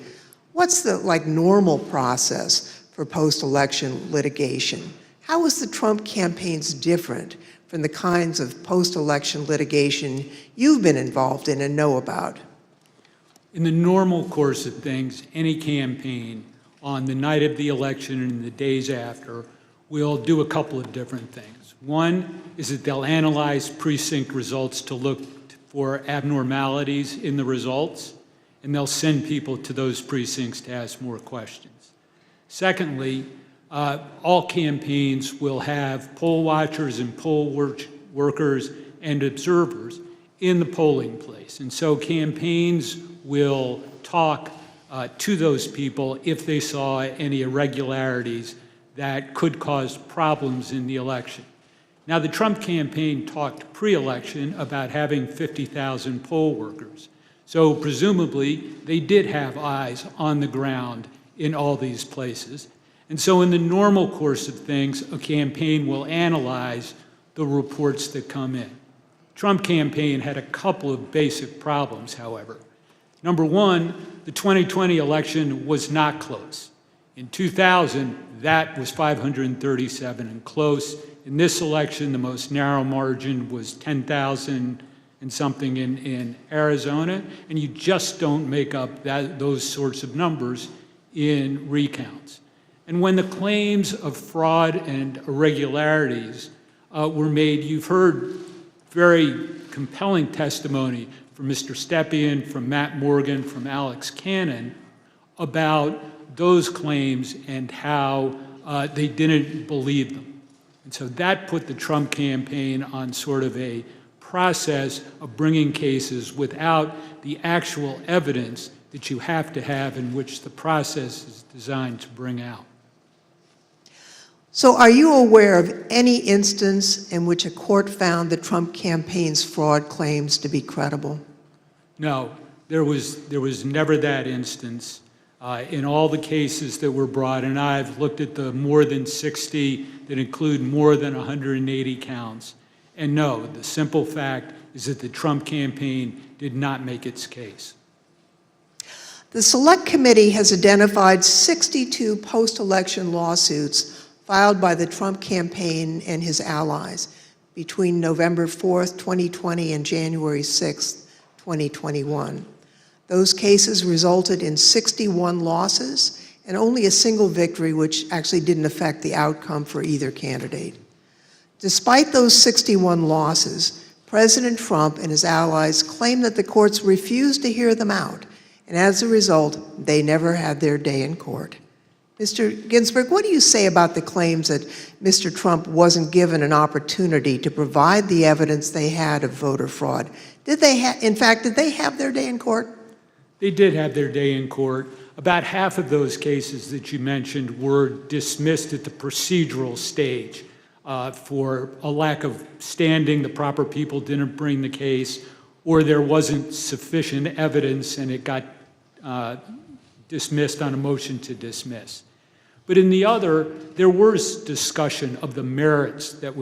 What's the normal process for post-election litigation? How is the Trump campaign's different from the kinds of post-election litigation you've been involved in and know about? In the normal course of things, any campaign on the night of the election and the days after will do a couple of different things. One is that they'll analyze precinct results to look for abnormalities in the results, and they'll send people to those precincts to ask more questions. Secondly, all campaigns will have poll watchers and poll workers and observers in the polling place. And so campaigns will talk to those people if they saw any irregularities that could cause problems in the election. Now, the Trump campaign talked pre-election about having 50,000 poll workers. So presumably, they did have eyes on the ground in all these places. And so in the normal course of things, a campaign will analyze the reports that come in. Trump campaign had a couple of basic problems, however. Number one, the 2020 election was not close. In 2000, that was 537 and close. In this election, the most narrow margin was 10,000 and something in Arizona, and you just don't make up those sorts of numbers in recounts. And when the claims of fraud and irregularities were made, you've heard very compelling testimony from Mr. Stepien, from Matt Morgan, from Alex Cannon about those claims and how they didn't believe them. And so that put the Trump campaign on sort of a process of bringing cases without the actual evidence that you have to have in which the process is designed to bring out. So are you aware of any instance in which a court found the Trump campaign's fraud claims to be credible? No, there was never that instance. In all the cases that were brought, and I've looked at the more than 60 that include more than 180 counts, and no, the simple fact is that the Trump campaign did not make its case. The Select Committee has identified 62 post-election lawsuits filed by the Trump campaign and his allies between November 4th, 2020 and January 6th, 2021. Those cases resulted in 61 losses and only a single victory, which actually didn't affect the outcome for either candidate. Despite those 61 losses, President Trump and his allies claim that the courts refused to hear them out, and as a result, they never had their day in court. Mr. Ginsburg, what do you say about the claims that Mr. Trump wasn't given an opportunity to provide the evidence they had of voter fraud? Did they have their day in court? They did have their day in court. About half of those cases that you mentioned were dismissed at the procedural stage for a lack of standing. The proper people didn't bring the case, or there wasn't sufficient evidence and it got dismissed on a motion to dismiss. But in the other, there was discussion of the merits that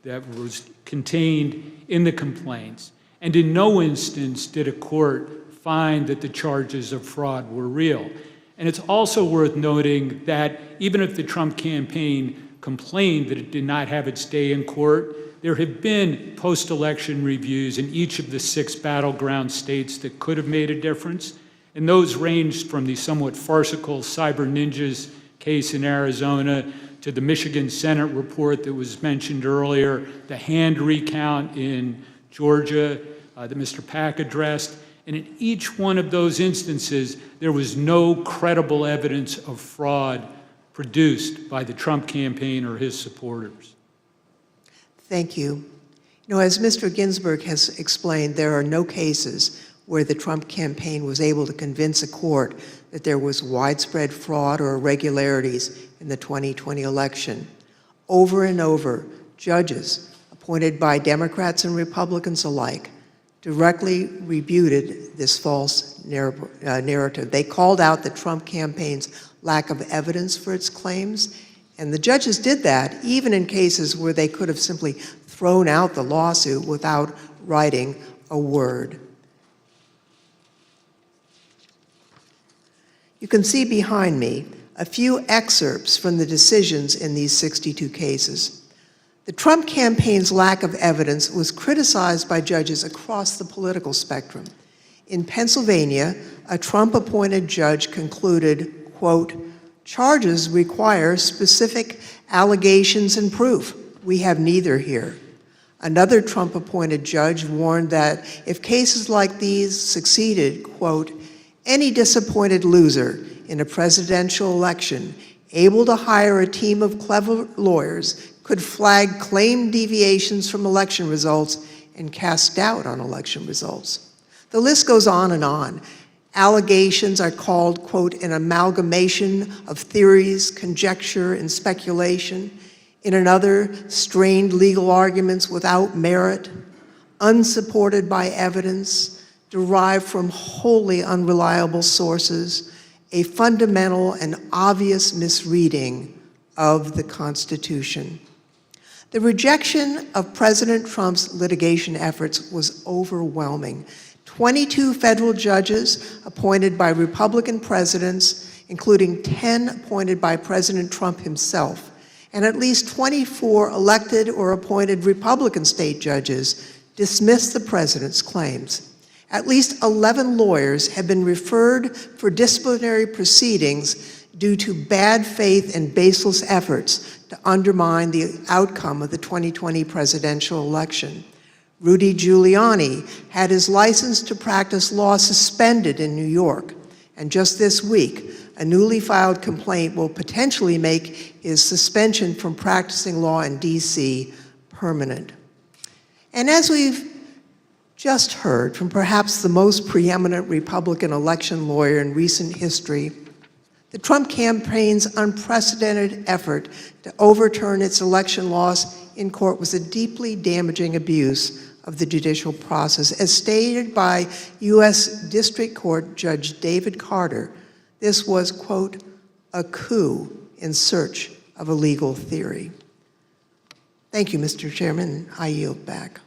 that was contained in the complaints. And in no instance did a court find that the charges of fraud were real. And it's also worth noting that even if the Trump campaign complained that it did not have its day in court, there have been post-election reviews in each of the 6 battleground states that could have made a difference. And those ranged from the somewhat farcical Cyber Ninjas case in Arizona to the Michigan Senate report that was mentioned earlier, the hand recount in Georgia that Mr. Pack addressed. And in each one of those instances, there was no credible evidence of fraud produced by the Trump campaign or his supporters. Thank you. You know, as Mr. Ginsburg has explained, there are no cases where the Trump campaign was able to convince a court that there was widespread fraud or irregularities in the 2020 election. Over and over, judges appointed by Democrats and Republicans alike directly refuted this false narrative. They called out the Trump campaign's lack of evidence for its claims, and the judges did that even in cases where they could have simply thrown out the lawsuit without writing a word. You can see behind me a few excerpts from the decisions in these 62 cases. The Trump campaign's lack of evidence was criticized by judges across the political spectrum. In Pennsylvania, a Trump-appointed judge concluded, quote, "Charges require specific allegations and proof. We have neither here." Another Trump-appointed judge warned that if cases like these succeeded, quote, "Any disappointed loser in a presidential election able to hire a team of clever lawyers could flag claimed deviations from election results and cast doubt on election results." The list goes on and on. Allegations are called, quote, "an amalgamation of theories, conjecture, and speculation." In another, strained legal arguments without merit, unsupported by evidence, derived from wholly unreliable sources, a fundamental and obvious misreading of the Constitution. The rejection of President Trump's litigation efforts was overwhelming. 22 federal judges appointed by Republican presidents, including 10 appointed by President Trump himself, and at least 24 elected or appointed Republican state judges dismissed the president's claims. At least 11 lawyers have been referred for disciplinary proceedings due to bad faith and baseless efforts to undermine the outcome of the 2020 presidential election. Rudy Giuliani had his license to practice law suspended in New York, and just this week, a newly filed complaint will potentially make his suspension from practicing law in D.C. permanent. And as we've just heard from perhaps the most preeminent Republican election lawyer in recent history, the Trump campaign's unprecedented effort to overturn its election loss in court was a deeply damaging abuse of the judicial process. As stated by U.S. District Court Judge David Carter, this was, quote, "a coup in search of a legal theory." Thank you, Mr. Chairman. I yield back.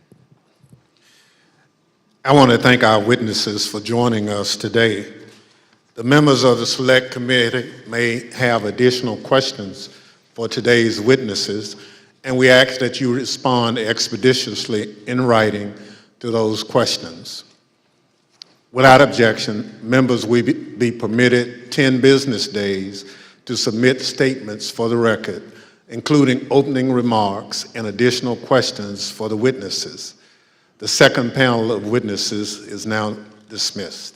I want to thank our witnesses for joining us today. The members of the Select Committee may have additional questions for today's witnesses, and we ask that you respond expeditiously in writing to those questions. Without objection, members will be permitted 10 business days to submit statements for the record, including opening remarks and additional questions for the witnesses. The second panel of witnesses is now dismissed.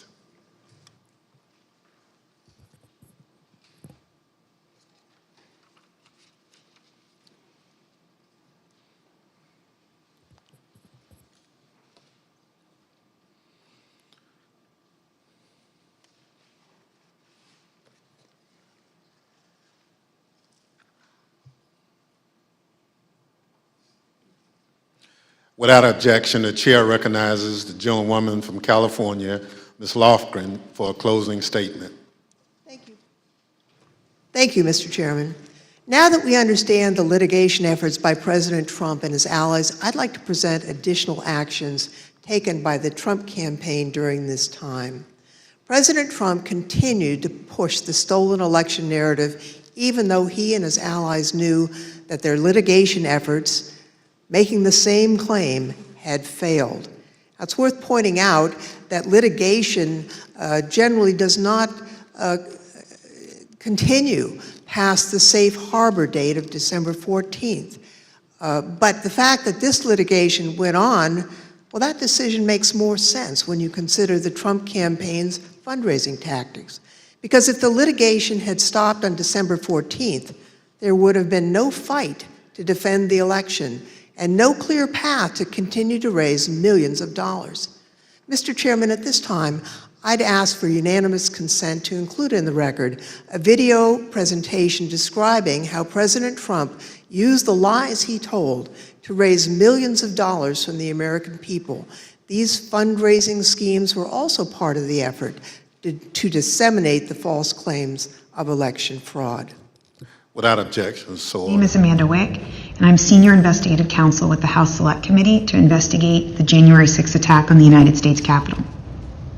Without objection, the chair recognizes the gentlewoman from California, Ms. Lofgren, for a closing statement. Thank you, Mr. Chairman. Now that we understand the litigation efforts by President Trump and his allies, I'd like to present additional actions taken by the Trump campaign during this time. President Trump continued to push the stolen election narrative, even though he and his allies knew that their litigation efforts, making the same claim, had failed. Now, it's worth pointing out that litigation generally does not continue past the safe harbor date of December 14th. But the fact that this litigation went on, well, that decision makes more sense when you consider the Trump campaign's fundraising tactics. Because if the litigation had stopped on December 14th, there would have been no fight to defend the election and no clear path to continue to raise millions of dollars. Mr. Chairman, at this time, I'd ask for unanimous consent to include in the record a video presentation describing how President Trump used the lies he told to raise millions of dollars from the American people. These fundraising schemes were also part of the effort to disseminate the false claims of election fraud. Without objection, so My name is Amanda Wick, and I'm Senior Investigative Counsel with the House Select Committee to investigate the January 6th attack on the United States Capitol.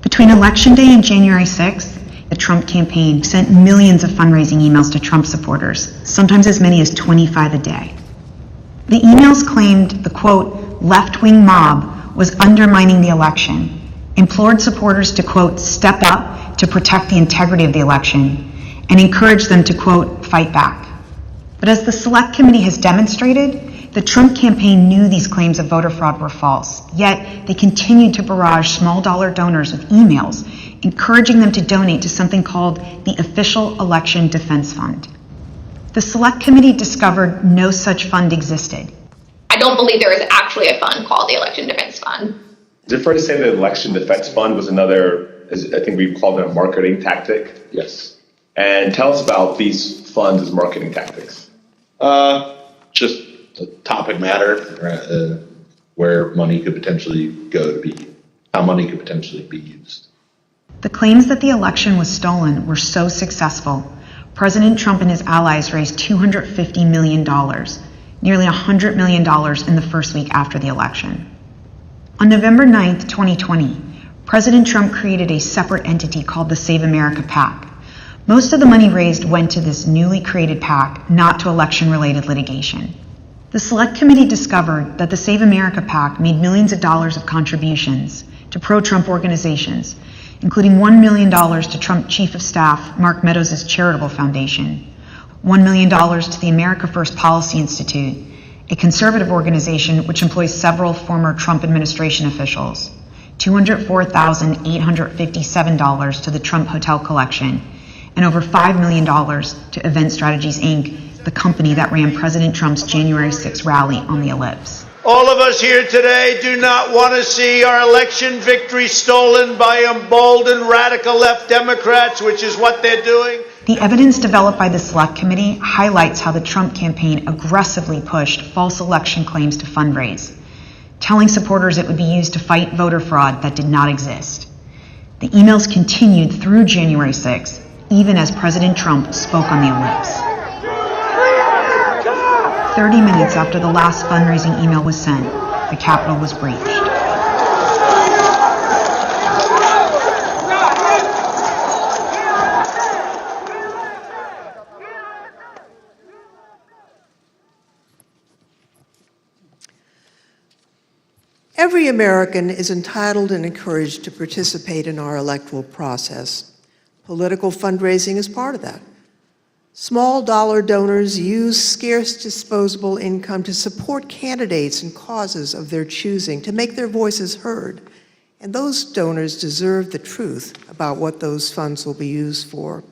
Between Election Day and January 6th, the Trump campaign sent millions of fundraising emails to Trump supporters, sometimes as many as 25 a day. The emails claimed the, quote, left-wing mob was undermining the election, implored supporters to, quote, step up to protect the integrity of the election, and encouraged them to, quote, fight back. But as the Select Committee has demonstrated, the Trump campaign knew these claims of voter fraud were false, yet they continued to barrage small-dollar donors with emails, encouraging them to donate to something called the Official Election Defense Fund. The Select Committee discovered no such fund existed. I don't believe there is actually a fund called the Election Defense Fund. Is it fair to say that the Election Defense Fund was another, I think we called it a marketing tactic? Yes. And tell us about these funds as marketing tactics. Just a topic matter where money could potentially go to be, how money could potentially be used. The claims that the election was stolen were so successful, President Trump and his allies raised $250 million, nearly $100 million in the first week after the election. On November 9th, 2020, President Trump created a separate entity called the Save America PAC. Most of the money raised went to this newly created PAC, not to election-related litigation. The Select Committee discovered that the Save America PAC made millions of dollars of contributions to pro-Trump organizations, including $1 million to Trump Chief of Staff Mark Meadows' charitable foundation, $1 million to the America First Policy Institute, a conservative organization which employs several former Trump administration officials, $204,857 to the Trump Hotel Collection, and over $5 million to Event Strategies, Inc., the company that ran President Trump's January 6th rally on the Ellipse. All of us here today do not want to see our election victory stolen by emboldened radical left Democrats, which is what they're doing. The evidence developed by the Select Committee highlights how the Trump campaign aggressively pushed false election claims to fundraise, telling supporters it would be used to fight voter fraud that did not exist. The emails continued through January 6th, even as President Trump spoke on the Ellipse. 30 minutes after the last fundraising email was sent, the Capitol was breached. Every American is entitled and encouraged to participate in our electoral process. Political fundraising is part of that. Small dollar donors use scarce disposable income to support candidates and causes of their choosing, to make their voices heard. And those donors deserve the truth about what those funds will be used for.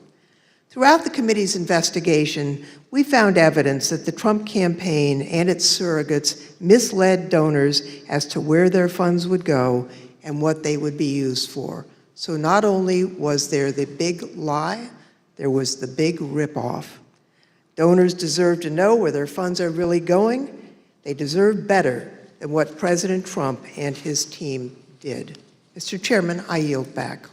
Throughout the committee's investigation, we found evidence that the Trump campaign and its surrogates misled donors as to where their funds would go and what they would be used for. So not only was there the big lie, there was the big ripoff. Donors deserve to know where their funds are really going. They deserve better than what President Trump and his team did. Mr. Chairman, I yield back.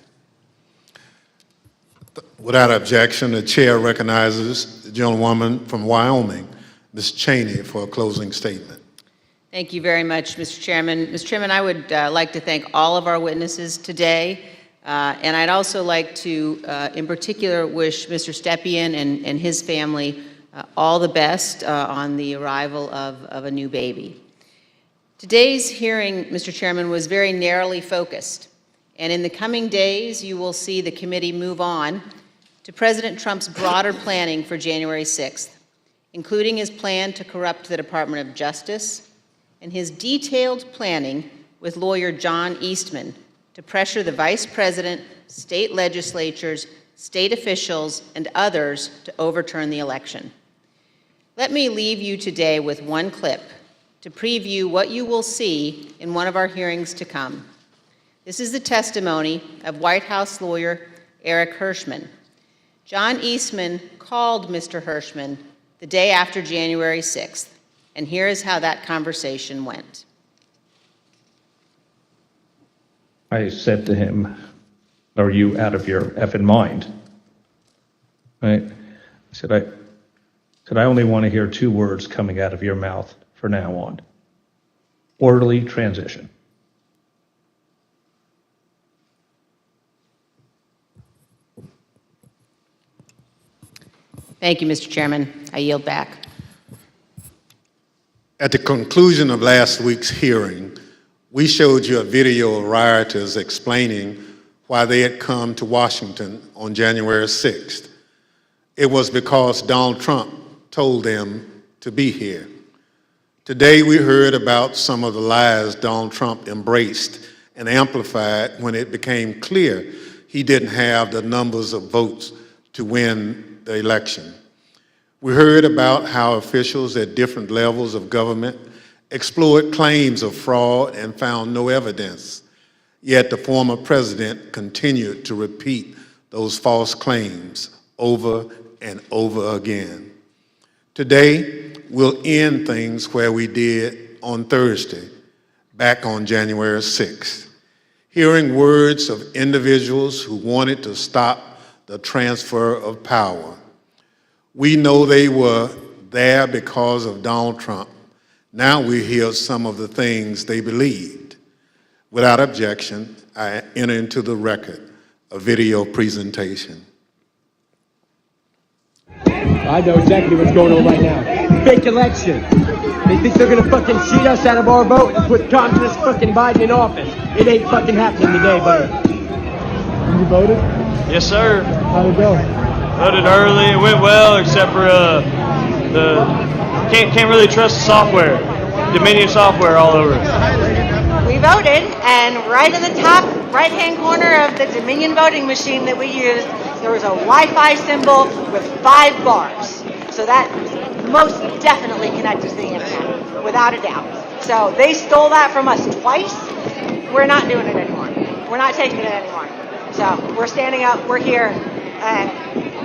Without objection, the chair recognizes the gentlewoman from Wyoming, Ms. Cheney, for a closing statement. Thank you very much, Mr. Chairman. Mr. Chairman, I would like to thank all of our witnesses today, and I'd also like to, in particular, wish Mr. Stepien and his family all the best on the arrival of a new baby. Today's hearing, Mr. Chairman, was very narrowly focused, and in the coming days, you will see the committee move on to President Trump's broader planning for January 6th, including his plan to corrupt the Department of Justice and his detailed planning with lawyer John Eastman to pressure the Vice President, state legislatures, state officials, and others to overturn the election. Let me leave you today with one clip to preview what you will see in one of our hearings to come. This is the testimony of White House lawyer Eric Hirschman. John Eastman called Mr. Hirschman the day after January 6th, and here is how that conversation went. I said to him, "Are you out of your effing mind?" Right? I said, I only want to hear two words coming out of your mouth from now on. Orderly transition. Thank you, Mr. Chairman. I yield back. At the conclusion of last week's hearing, we showed you a video of rioters explaining why they had come to Washington on January 6th. It was because Donald Trump told them to be here. Today we heard about some of the lies Donald Trump embraced and amplified when it became clear he didn't have the numbers of votes to win the election. We heard about how officials at different levels of government explored claims of fraud and found no evidence, yet the former president continued to repeat those false claims over and over again. Today, we'll end things where we did on Thursday, back on January 6th, hearing words of individuals who wanted to stop the transfer of power. We know they were there because of Donald Trump. Now we hear some of the things they believed. Without objection, I enter into the record a video presentation. I know exactly what's going on right now. Fake election. They think they're gonna fucking cheat us out of our vote and put communist fucking Biden in office. It ain't fucking happening today, buddy. You voted? Yes, sir. How'd it go? Voted early. It went well, except for the can't really trust the software. Dominion software all over. We voted, and right in the top right-hand corner of the Dominion voting machine that we used, there was a Wi-Fi symbol with 5 bars. So that most definitely connected to the internet, without a doubt. So they stole that from us twice. We're not doing it anymore. We're not taking it anymore. So we're standing up, we're here, and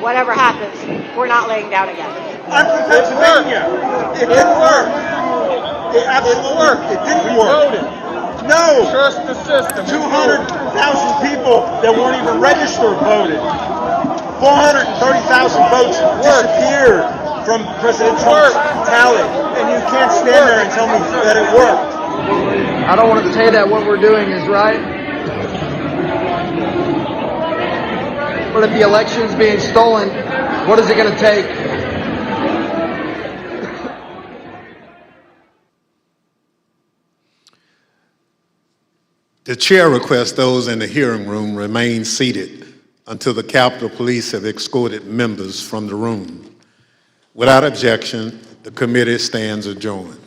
whatever happens, we're not laying down again. I'm from Pennsylvania. It didn't work. It absolutely worked. It didn't work. No. Trust the system. 200,000 people that weren't even registered voted. 430,000 votes disappeared from President Trump's tally. And you can't stand there and tell me that it worked. I don't want to say that what we're doing is right. But if the election's being stolen, what is it going to take? The chair requests those in the hearing room remain seated until the Capitol Police have escorted members from the room. Without objection, the committee stands adjourned.